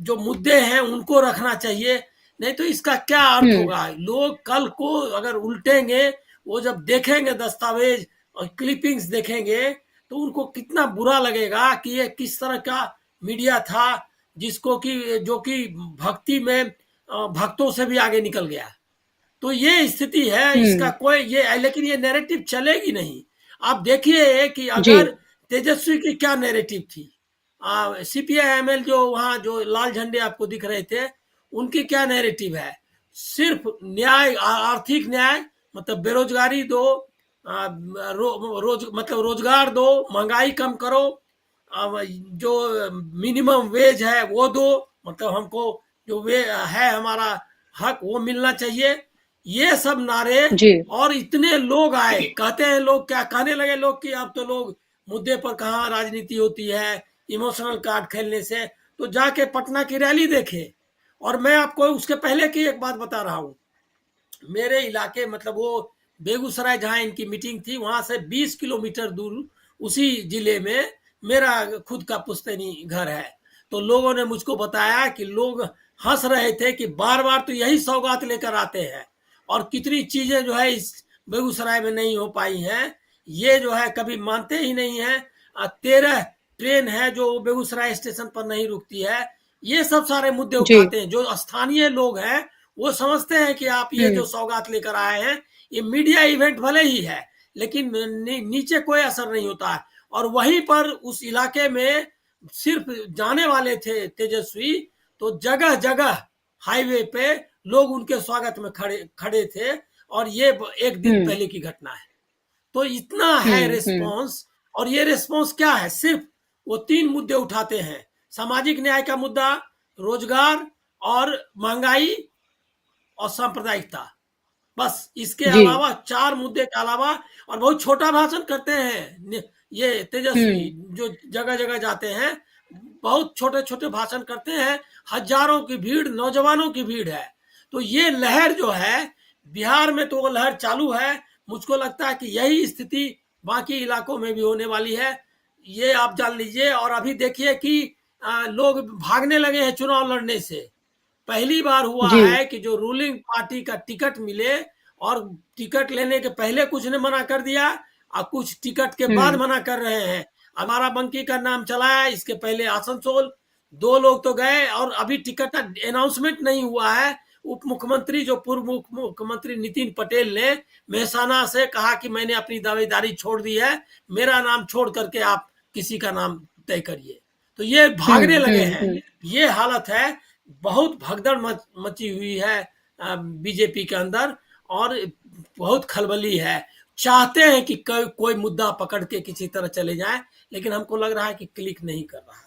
जो मुद्दे हैं उनको रखना चाहिए। नहीं तो इसका क्या अर्थ होगा? लोग कल को अगर उल्टेंगे, वो जब देखेंगे दस्तावेज और क्लिपिंग्स देखेंगे, तो उनको कितना बुरा लगेगा कि ये किस तरह का मीडिया था जिसको कि जो कि भक्ति में भक्तों से भी आगे निकल गया। तो ये स्थिति है, इसका कोई ये, लेकिन ये नैरेटिव चलेगी नहीं। आप देखिए कि अगर तेजस्वी की क्या नैरेटिव थी, CPI-ML जो वहां जो लाल झंडे आपको दिख रहे थे, उनकी क्या नैरेटिव है? सिर्फ न्याय, आर्थिक न्याय, मतलब बेरोजगारी दो, मतलब रोजगार दो, महंगाई कम करो, जो मिनिमम वेज है वो दो, मतलब हमको जो वे है हमारा हक वो मिलना चाहिए। ये सब नारे, और इतने लोग आए, कहते हैं लोग, क्या कहने लगे लोग कि अब तो लोग मुद्दे पर कहाँ राजनीति होती है इमोशनल कार्ड खेलने से। तो जाके पटना की रैली देखे। और मैं आपको उसके पहले की एक बात बता रहा हूँ, मेरे इलाके, मतलब वो बेगूसराय जहाँ इनकी मीटिंग थी, वहां से 20 किलोमीटर दूर उसी जिले में मेरा खुद का पुश्तैनी घर है। तो लोगों ने मुझको बताया कि लोग हंस रहे थे कि बार बार तो यही सौगात लेकर आते हैं, और कितनी चीजें जो है इस बेगूसराय में नहीं हो पाई हैं, ये जो है कभी मानते ही नहीं है। 13 ट्रेन है जो बेगूसराय स्टेशन पर नहीं रुकती है। ये सब सारे मुद्दे उठाते हैं। जो स्थानीय लोग हैं वो समझते हैं कि आप ये जो सौगात लेकर आए हैं, ये मीडिया इवेंट भले ही है, लेकिन नीचे कोई असर नहीं होता है। और वहीं पर उस इलाके में सिर्फ जाने वाले थे तेजस्वी, तो जगह जगह हाईवे पे लोग उनके स्वागत में खड़े थे। और ये एक दिन पहले की घटना है। तो इतना है रिस्पॉन्स। और ये रिस्पॉन्स क्या है? सिर्फ वो 3 मुद्दे उठाते हैं, सामाजिक न्याय का मुद्दा, रोजगार और महंगाई और सांप्रदायिकता। बस इसके अलावा 4 मुद्दे के अलावा, और बहुत छोटा भाषण करते हैं ये तेजस्वी, जो जगह जगह जाते हैं बहुत छोटे छोटे भाषण करते हैं। हजारों की भीड़, नौजवानों की भीड़ है। तो ये लहर जो है बिहार में, तो वो लहर चालू है। मुझको लगता है कि यही स्थिति बाकी इलाकों में भी होने वाली है, ये आप जान लीजिए। और अभी देखिए कि लोग भागने लगे हैं चुनाव लड़ने से। पहली बार हुआ है कि जो रूलिंग पार्टी का टिकट मिले, और टिकट लेने के पहले कुछ ने मना कर दिया और कुछ टिकट के बाद मना कर रहे हैं। हमारा बंकी का नाम चला है, इसके पहले आसनसोल 2 लोग तो गए, और अभी टिकट का अनाउंसमेंट नहीं हुआ है। उप मुख्यमंत्री, जो पूर्व मुख्यमंत्री नितिन पटेल ने मेहसाना से कहा कि मैंने अपनी दावेदारी छोड़ दी है, मेरा नाम छोड़ करके आप किसी का नाम तय करिए। तो ये भागने लगे हैं। ये हालत है, बहुत भगदड़ मची हुई है बीजेपी के अंदर, और बहुत खलबली है। चाहते हैं कि कोई मुद्दा पकड़ के किसी तरह चले जाए, लेकिन हमको लग रहा है कि क्लिक नहीं कर रहा है।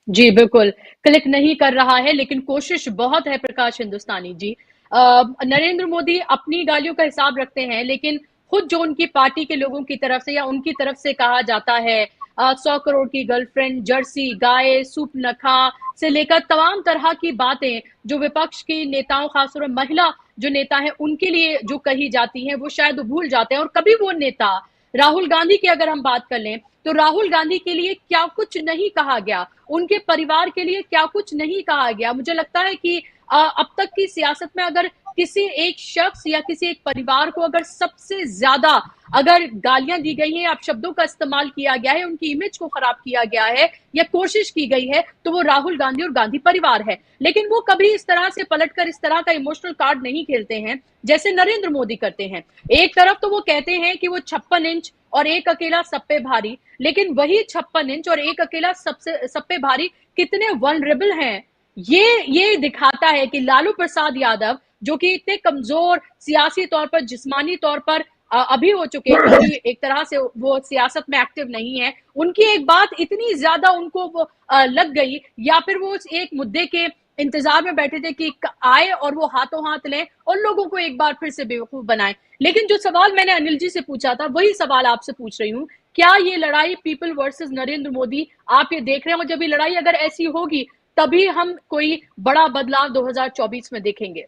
जी बिल्कुल, क्लिक नहीं कर रहा है, लेकिन कोशिश बहुत है प्रकाश हिंदुस्तानी जी। नरेंद्र मोदी अपनी गालियों का हिसाब रखते हैं, लेकिन खुद जो उनकी पार्टी के लोगों की तरफ से या उनकी तरफ से कहा जाता है, 100 करोड़ की गर्लफ्रेंड, जर्सी गाय, सूप नखा से लेकर तमाम तरह की बातें जो विपक्ष के नेताओं, खासतौर महिला जो नेता है उनके लिए जो कही जाती हैं, वो शायद भूल जाते हैं। और कभी वो नेता, राहुल गांधी की अगर हम बात कर लें, तो राहुल गांधी के लिए क्या कुछ नहीं कहा गया, उनके परिवार के लिए क्या कुछ नहीं कहा गया। मुझे लगता है कि अब तक की सियासत में अगर किसी एक शख्स या किसी एक परिवार को अगर सबसे ज्यादा अगर गालियां दी गई हैं, आप शब्दों का इस्तेमाल किया गया है, उनकी इमेज को खराब किया गया है या कोशिश की गई है, तो वो राहुल गांधी और गांधी परिवार है। लेकिन वो कभी इस तरह से पलटकर इस तरह का इमोशनल कार्ड नहीं खेलते हैं जैसे नरेंद्र मोदी करते हैं। एक तरफ तो वो कहते हैं कि वो 56 इंच और एक अकेला सब पे भारी, लेकिन वही 56 इंच और एक अकेला सब पे भारी कितने वल्नरेबल हैं, ये दिखाता है कि लालू प्रसाद यादव, जो कि इतने कमजोर सियासी तौर पर, जिस्मानी तौर पर अभी हो चुके हैं, क्योंकि एक तरह से वो सियासत में एक्टिव नहीं है, उनकी एक बात इतनी ज्यादा उनको वो लग गई, या फिर वो एक मुद्दे के इंतजार में बैठे थे कि आए और वो हाथों हाथ लें और लोगों को एक बार फिर से बेवकूफ बनाए। लेकिन जो सवाल मैंने अनिल जी से पूछा था, वही सवाल आपसे पूछ रही हूँ, क्या ये लड़ाई पीपल वर्सेस नरेंद्र मोदी आप ये देख रहे हैं? और जब ये लड़ाई अगर ऐसी होगी तभी हम कोई बड़ा बदलाव 2024 में देखेंगे।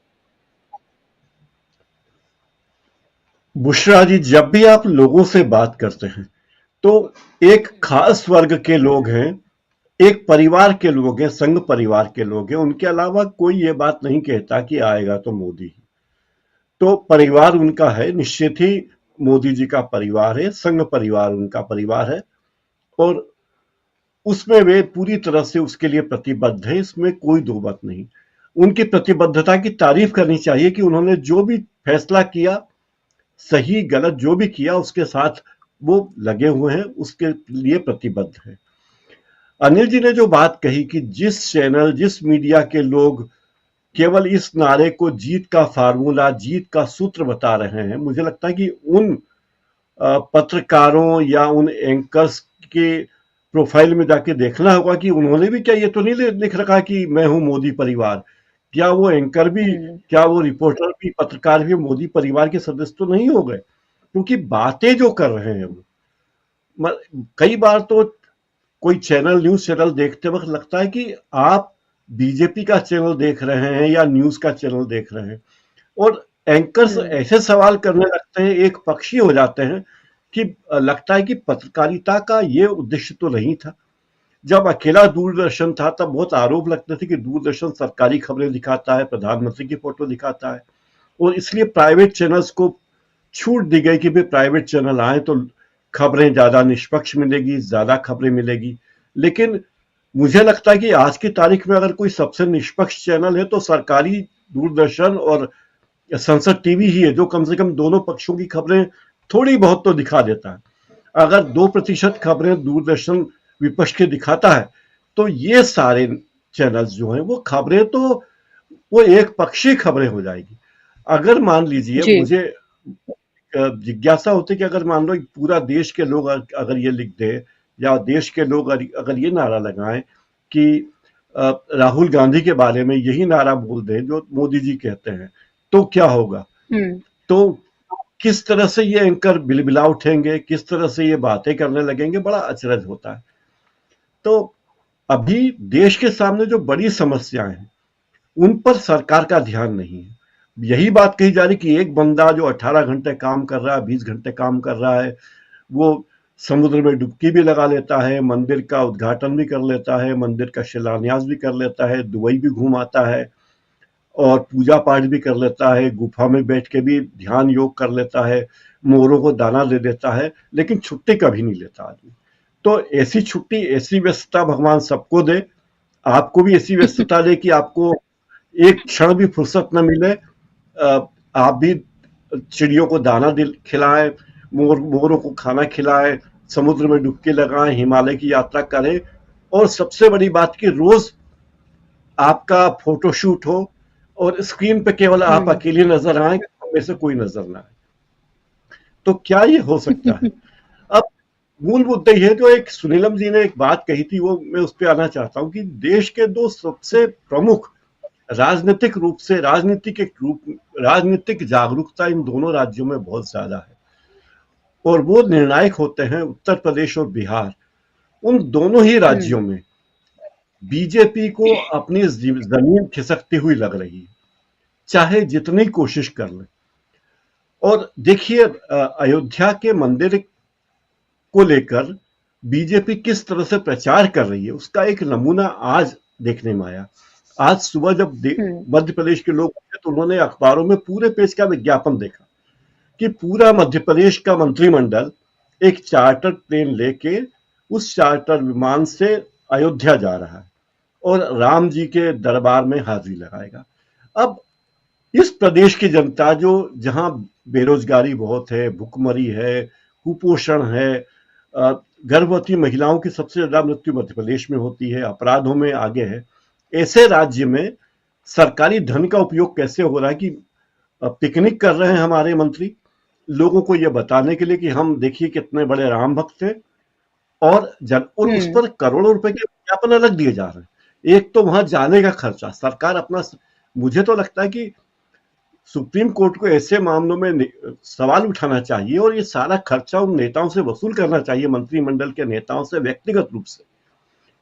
बुशरा जी, जब भी आप लोगों से बात करते हैं तो एक खास वर्ग के लोग हैं, एक परिवार के लोग हैं, संघ परिवार के लोग हैं, उनके अलावा कोई ये बात नहीं कहता कि आएगा तो मोदी ही। तो परिवार उनका है, निश्चित ही मोदी जी का परिवार है, संघ परिवार उनका परिवार है और उसमें वे पूरी तरह से उसके लिए प्रतिबद्ध है, इसमें कोई दो बात नहीं। उनकी प्रतिबद्धता की तारीफ करनी चाहिए कि उन्होंने जो भी फैसला किया, सही गलत जो भी किया, उसके साथ वो लगे हुए हैं, उसके लिए प्रतिबद्ध है। अनिल जी ने जो बात कही कि जिस चैनल, जिस मीडिया के लोग केवल इस नारे को जीत का फार्मूला, जीत का सूत्र बता रहे हैं, मुझे लगता है कि उन पत्रकारों या उन एंकर्स के प्रोफाइल में जाके देखना होगा कि उन्होंने भी क्या ये तो नहीं लिख रखा कि मैं हूं मोदी परिवार। क्या वो एंकर भी, क्या वो रिपोर्टर भी, पत्रकार भी मोदी परिवार के सदस्य तो नहीं हो गए? क्योंकि बातें जो कर रहे हैं वो, कई बार तो कोई चैनल, न्यूज चैनल देखते वक्त लगता है कि आप बीजेपी का चैनल देख रहे हैं या न्यूज का चैनल देख रहे हैं, और एंकर्स ऐसे सवाल करने लगते हैं, एक पक्षी हो जाते हैं कि लगता है कि पत्रकारिता का ये उद्देश्य तो नहीं था। जब अकेला दूरदर्शन था तब बहुत आरोप लगते थे कि दूरदर्शन सरकारी खबरें दिखाता है, प्रधानमंत्री की फोटो दिखाता है, और इसलिए प्राइवेट चैनल्स को छूट दी गई कि भाई प्राइवेट चैनल आए तो खबरें ज्यादा निष्पक्ष मिलेगी, ज्यादा खबरें मिलेगी। लेकिन मुझे लगता है कि आज की तारीख में अगर कोई सबसे निष्पक्ष चैनल है तो सरकारी दूरदर्शन और संसद टीवी ही है, जो कम से कम दोनों पक्षों की खबरें थोड़ी बहुत तो दिखा देता है। अगर 2% खबरें दूरदर्शन विपक्ष के दिखाता है तो ये सारे चैनल्स जो हैं वो खबरें तो वो एक पक्षीय खबरें हो जाएगी। अगर मान लीजिए, मुझे जिज्ञासा होती कि अगर मान लो पूरा देश के लोग अगर ये लिख दे, या देश के लोग अगर ये नारा लगाएं कि राहुल गांधी के बारे में यही नारा बोल दें जो मोदी जी कहते हैं, तो क्या होगा? तो किस तरह से ये एंकर बिलबिला उठेंगे, किस तरह से ये बातें करने लगेंगे, बड़ा अचरज होता है। तो अभी देश के सामने जो बड़ी समस्याएं हैं उन पर सरकार का ध्यान नहीं है। यही बात कही जा रही कि एक बंदा जो 18 घंटे काम कर रहा है, 20 घंटे काम कर रहा है, वो समुद्र में डुबकी भी लगा लेता है, मंदिर का उद्घाटन भी कर लेता है, मंदिर का शिलान्यास भी कर लेता है, दुबई भी घूम आता है और पूजा पाठ भी कर लेता है, गुफा में बैठ के भी ध्यान योग कर लेता है, मोरों को दाना दे देता है, लेकिन छुट्टी कभी नहीं लेता आदमी। तो ऐसी छुट्टी, ऐसी व्यस्तता भगवान सबको दे, आपको भी ऐसी व्यस्तता दे कि आपको एक क्षण भी फुर्सत न मिले, आप भी चिड़ियों को दाना खिलाएं, मोरों को खाना खिलाएं, समुद्र में डुबकी लगाएं, हिमालय की यात्रा करें, और सबसे बड़ी बात कि रोज आपका फोटोशूट हो और स्क्रीन पे केवल आप अकेले नजर आए, में से कोई नजर ना आए। तो क्या ये हो सकता है? अब मूल मुद्दा ये है, जो एक सुनीलम जी ने एक बात कही थी, वो मैं उस पर आना चाहता हूं कि देश के दो सबसे प्रमुख राजनीतिक रूप से, राजनीतिक जागरूकता इन दोनों राज्यों में बहुत ज्यादा है, और वो निर्णायक होते हैं उत्तर प्रदेश और बिहार। उन दोनों ही राज्यों में बीजेपी को अपनी जमीन खिसकती हुई लग रही है, चाहे जितनी कोशिश कर ले। और देखिए, अयोध्या के मंदिर को लेकर बीजेपी किस तरह से प्रचार कर रही है, उसका एक नमूना आज देखने में आया। आज सुबह जब मध्य प्रदेश के लोग तो उन्होंने अखबारों में पूरे पेज का विज्ञापन देखा कि पूरा मध्य प्रदेश का मंत्रिमंडल एक चार्टर प्लेन लेके उस चार्टर विमान से अयोध्या जा रहा है और राम जी के दरबार में हाजिरी लगाएगा। अब इस प्रदेश की जनता, जो जहां बेरोजगारी बहुत है, भुखमरी है, कुपोषण है, गर्भवती महिलाओं की सबसे ज्यादा मृत्यु मध्य प्रदेश में होती है, अपराधों में आगे है, ऐसे राज्य में सरकारी धन का उपयोग कैसे हो रहा है कि पिकनिक कर रहे हैं हमारे मंत्री, लोगों को यह बताने के लिए कि हम देखिए कितने बड़े राम भक्त हैं, और उस पर करोड़ों रुपए के विज्ञापन अलग दिए जा रहे हैं। एक तो वहां जाने का खर्चा सरकार अपना, मुझे तो लगता है कि सुप्रीम कोर्ट को ऐसे मामलों में सवाल उठाना चाहिए और ये सारा खर्चा उन नेताओं से वसूल करना चाहिए, मंत्रिमंडल के नेताओं से व्यक्तिगत रूप से,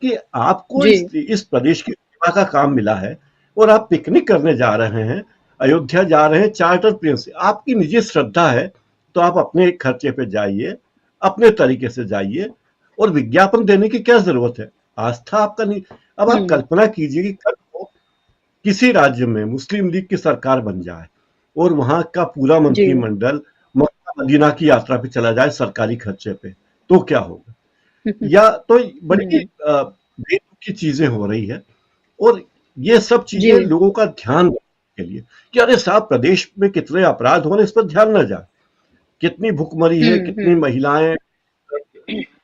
कि आपको इस प्रदेश की सेवा का काम मिला है और आप पिकनिक करने जा रहे हैं, अयोध्या जा रहे हैं चार्टर प्लेन से, आपकी निजी श्रद्धा है तो आप अपने खर्चे पे जाइए, अपने तरीके से जाइए, और विज्ञापन देने की क्या जरूरत है? आस्था आपका नहीं। अब आप कल्पना कीजिए कि कल को किसी राज्य में मुस्लिम लीग की सरकार बन जाए और वहां का पूरा जी मंत्रिमंडल मक्का मदीना की यात्रा पे चला जाए सरकारी खर्चे पे, तो क्या होगा? या तो बड़ी बेतुकी की चीजें हो रही है, और ये सब चीजें जी लोगों का ध्यान रखने के लिए कि अरे साहब, प्रदेश में कितने अपराध हो रहे हैं, इस पर ध्यान न जाए। कितनी भुखमरी है, कितनी महिलाएं,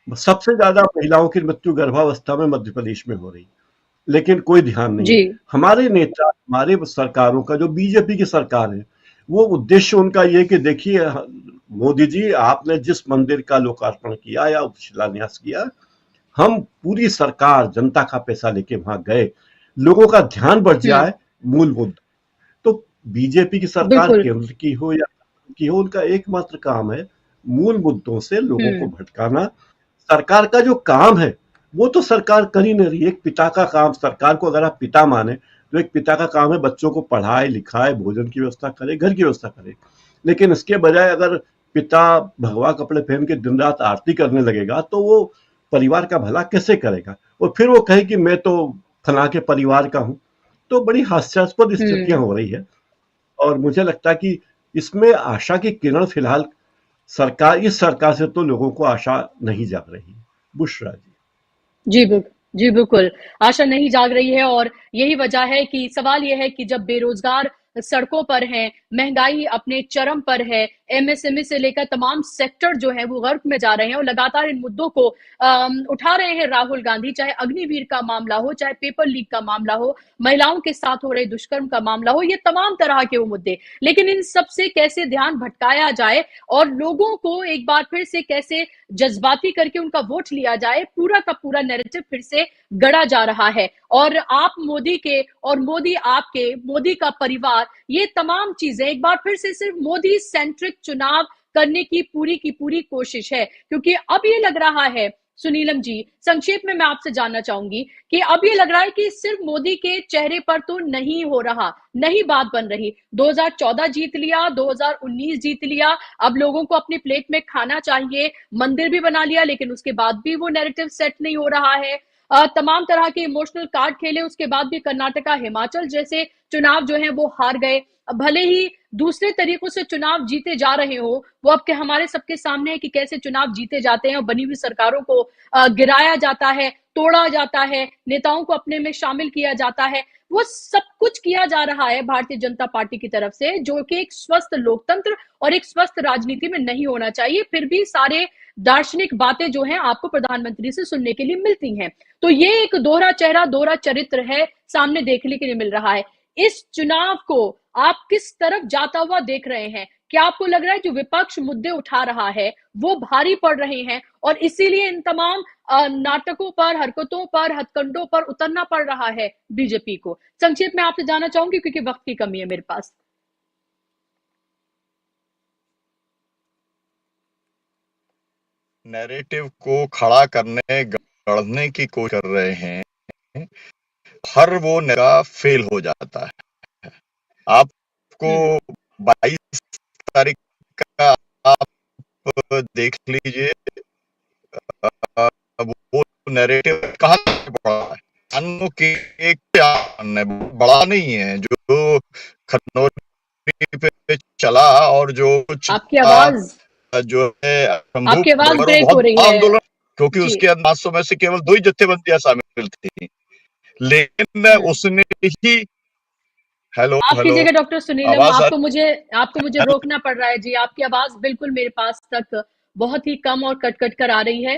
सबसे ज्यादा महिलाओं की मृत्यु गर्भावस्था में मध्य प्रदेश में हो रही, लेकिन कोई ध्यान नहीं जी है। हमारे नेता, हमारे सरकारों का, जो बीजेपी की सरकार है, वो उद्देश्य उनका ये कि देखिए मोदी जी, आपने जिस मंदिर का लोकार्पण किया या शिलान्यास किया, हम पूरी सरकार जनता का पैसा लेके वहां गए, लोगों का ध्यान बढ़ जाए मूल मुद्दा। तो बीजेपी की सरकार बिल्कुल केंद्र की हो या की हो, उनका एकमात्र काम है मूल मुद्दों से लोगों को भटकाना। सरकार का जो काम है वो तो सरकार कर ही नहीं रही। एक पिता का काम, सरकार को अगर आप पिता माने, तो एक पिता का काम है बच्चों को पढ़ाए लिखाए, भोजन की व्यवस्था करे, घर की व्यवस्था करे। लेकिन इसके बजाय अगर पिता भगवा कपड़े पहन के दिन रात आरती करने लगेगा, तो वो परिवार का भला कैसे करेगा? और फिर वो कहे कि मैं तो फला के परिवार का हूं। तो बड़ी हास्यास्पद स्थितियां हो रही है, और मुझे लगता है कि इसमें आशा की किरण फिलहाल इस सरकार से तो लोगों को आशा नहीं जाग रही। बुशरा जी। जी बिल्कुल, आशा नहीं जाग रही है और यही वजह है कि सवाल ये है कि जब बेरोजगार सड़कों पर हैं, महंगाई अपने चरम पर है, एमएसएमई से लेकर तमाम सेक्टर जो है वो गर्क में जा रहे हैं और लगातार इन मुद्दों को उठा रहे हैं राहुल गांधी, चाहे अग्निवीर का मामला हो, चाहे पेपर लीक का मामला हो, महिलाओं के साथ हो रहे दुष्कर्म का मामला हो, ये तमाम तरह के वो मुद्दे। लेकिन इन सब से कैसे ध्यान भटकाया जाए और लोगों को एक बार फिर से कैसे जज्बाती करके उनका वोट लिया जाए, पूरा का पूरा नैरेटिव फिर से गढ़ा जा रहा है। और आप मोदी के और मोदी आपके, मोदी का परिवार, ये तमाम चीजें एक बार फिर से सिर्फ मोदी सेंट्रिक चुनाव करने की पूरी कोशिश है। क्योंकि अब ये लग रहा है, सुनीलम जी, संक्षेप में मैं आपसे जानना चाहूंगी कि अब ये लग रहा है कि सिर्फ मोदी के चेहरे पर तो नहीं हो रहा, नहीं बात बन रही। 2014 जीत लिया, 2019 जीत लिया, अब लोगों को अपनी प्लेट में खाना चाहिए, मंदिर भी बना लिया, लेकिन उसके बाद भी वो नैरेटिव सेट नहीं हो रहा है। तमाम तरह के इमोशनल कार्ड खेले, उसके बाद भी कर्नाटका, हिमाचल जैसे चुनाव जो हैं वो हार गए। भले ही दूसरे तरीकों से चुनाव जीते जा रहे हो, वो अब के हमारे सबके सामने है कि कैसे चुनाव जीते जाते हैं और बनी हुई सरकारों को गिराया जाता है, तोड़ा जाता है, नेताओं को अपने में शामिल किया जाता है। वो सब कुछ किया जा रहा है भारतीय जनता पार्टी की तरफ से, जो कि एक स्वस्थ लोकतंत्र और एक स्वस्थ राजनीति में नहीं होना चाहिए। फिर भी सारे दार्शनिक बातें जो हैं आपको प्रधानमंत्री से सुनने के लिए मिलती हैं। तो ये एक दोहरा चेहरा, दोहरा चरित्र है, सामने देखने के लिए मिल रहा है। इस चुनाव को आप किस तरफ जाता हुआ देख रहे हैं? क्या आपको लग रहा है जो विपक्ष मुद्दे उठा रहा है वो भारी पड़ रहे हैं और इसीलिए इन तमाम नाटकों पर, हरकतों पर, हथकंडों पर उतरना पड़ रहा है बीजेपी को? संक्षेप में आपसे जानना चाहूंगी क्योंकि वक्त की कमी है मेरे पास। नैरेटिव को खड़ा करने, गढ़ने की कोशिश कर रहे हैं, हर वो नया फेल हो जाता है। आपको 22 तारीख का आप देख लीजिए, वो नैरेटिव कहाँ पड़ा है। अन्नों की एक बड़ा नहीं है जो खनौरी पे चला और जो आपकी आवाज जो है आपकी आवाज ब्रेक हो बहुत रही है आंदोलन, क्योंकि उसके अंदर 500 में से केवल 2 ही जत्थेबंदियां शामिल थी, लेकिन उसने ही हेलो माफ कीजिएगा डॉक्टर सुनीलम, आवाज आपको मुझे रोकना पड़ रहा है जी। आपकी आवाज बिल्कुल मेरे पास तक बहुत ही कम और कट कट कर आ रही है।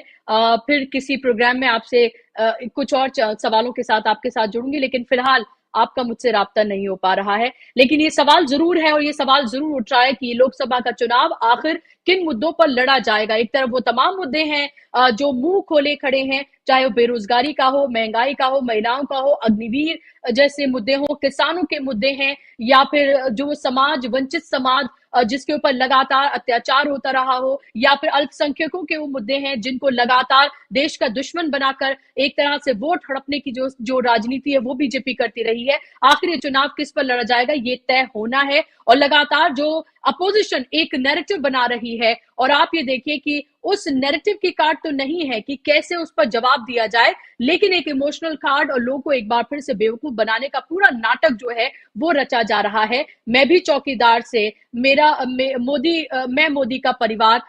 फिर किसी प्रोग्राम में आपसे कुछ और सवालों के साथ आपके साथ जुड़ूंगी, लेकिन फिलहाल आपका मुझसे राब्ता नहीं हो पा रहा है। लेकिन ये सवाल जरूर है और ये सवाल जरूर उठ रहा है कि लोकसभा का चुनाव आखिर किन मुद्दों पर लड़ा जाएगा। एक तरफ वो तमाम मुद्दे हैं जो मुंह खोले खड़े हैं, चाहे वो बेरोजगारी का हो, महंगाई का हो, महिलाओं का हो, अग्निवीर जैसे मुद्दे हो, किसानों के मुद्दे हैं, या फिर जो समाज, वंचित समाज जिसके ऊपर लगातार अत्याचार होता रहा हो, या फिर अल्पसंख्यकों के वो मुद्दे हैं जिनको लगातार देश का दुश्मन बनाकर एक तरह से वोट हड़पने की जो राजनीति है वो बीजेपी करती रही है। आखिर ये चुनाव किस पर लड़ा जाएगा ये तय होना है। और लगातार जो अपोजिशन एक नैरेटिव बना रही है और आप ये देखिए कि उस नैरेटिव की कार्ड तो नहीं है कि कैसे उस पर जवाब दिया जाए, लेकिन एक इमोशनल कार्ड और लोगों को एक बार फिर से बेवकूफ बनाने का पूरा नाटक जो है वो रचा जा रहा है। मैं भी चौकीदार से, मैं मोदी का परिवार,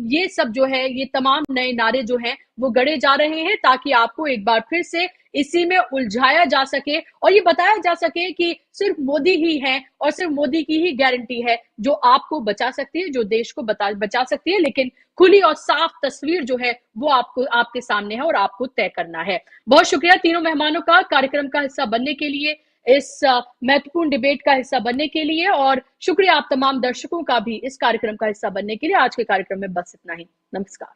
ये सब जो है, ये तमाम नए नारे जो हैं वो गढ़े जा रहे हैं ताकि आपको एक बार फिर से इसी में उलझाया जा सके और ये बताया जा सके कि सिर्फ मोदी ही है और सिर्फ मोदी की ही गारंटी है जो आपको बचा सकती है, जो देश को बचा सकती है। लेकिन खुली और साफ तस्वीर जो है वो आपको, आपके सामने है और आपको तय करना है। बहुत शुक्रिया तीनों मेहमानों का कार्यक्रम का हिस्सा बनने के लिए, इस महत्वपूर्ण डिबेट का हिस्सा बनने के लिए, और शुक्रिया आप तमाम दर्शकों का भी इस कार्यक्रम का हिस्सा बनने के लिए। आज के कार्यक्रम में बस इतना ही। नमस्कार।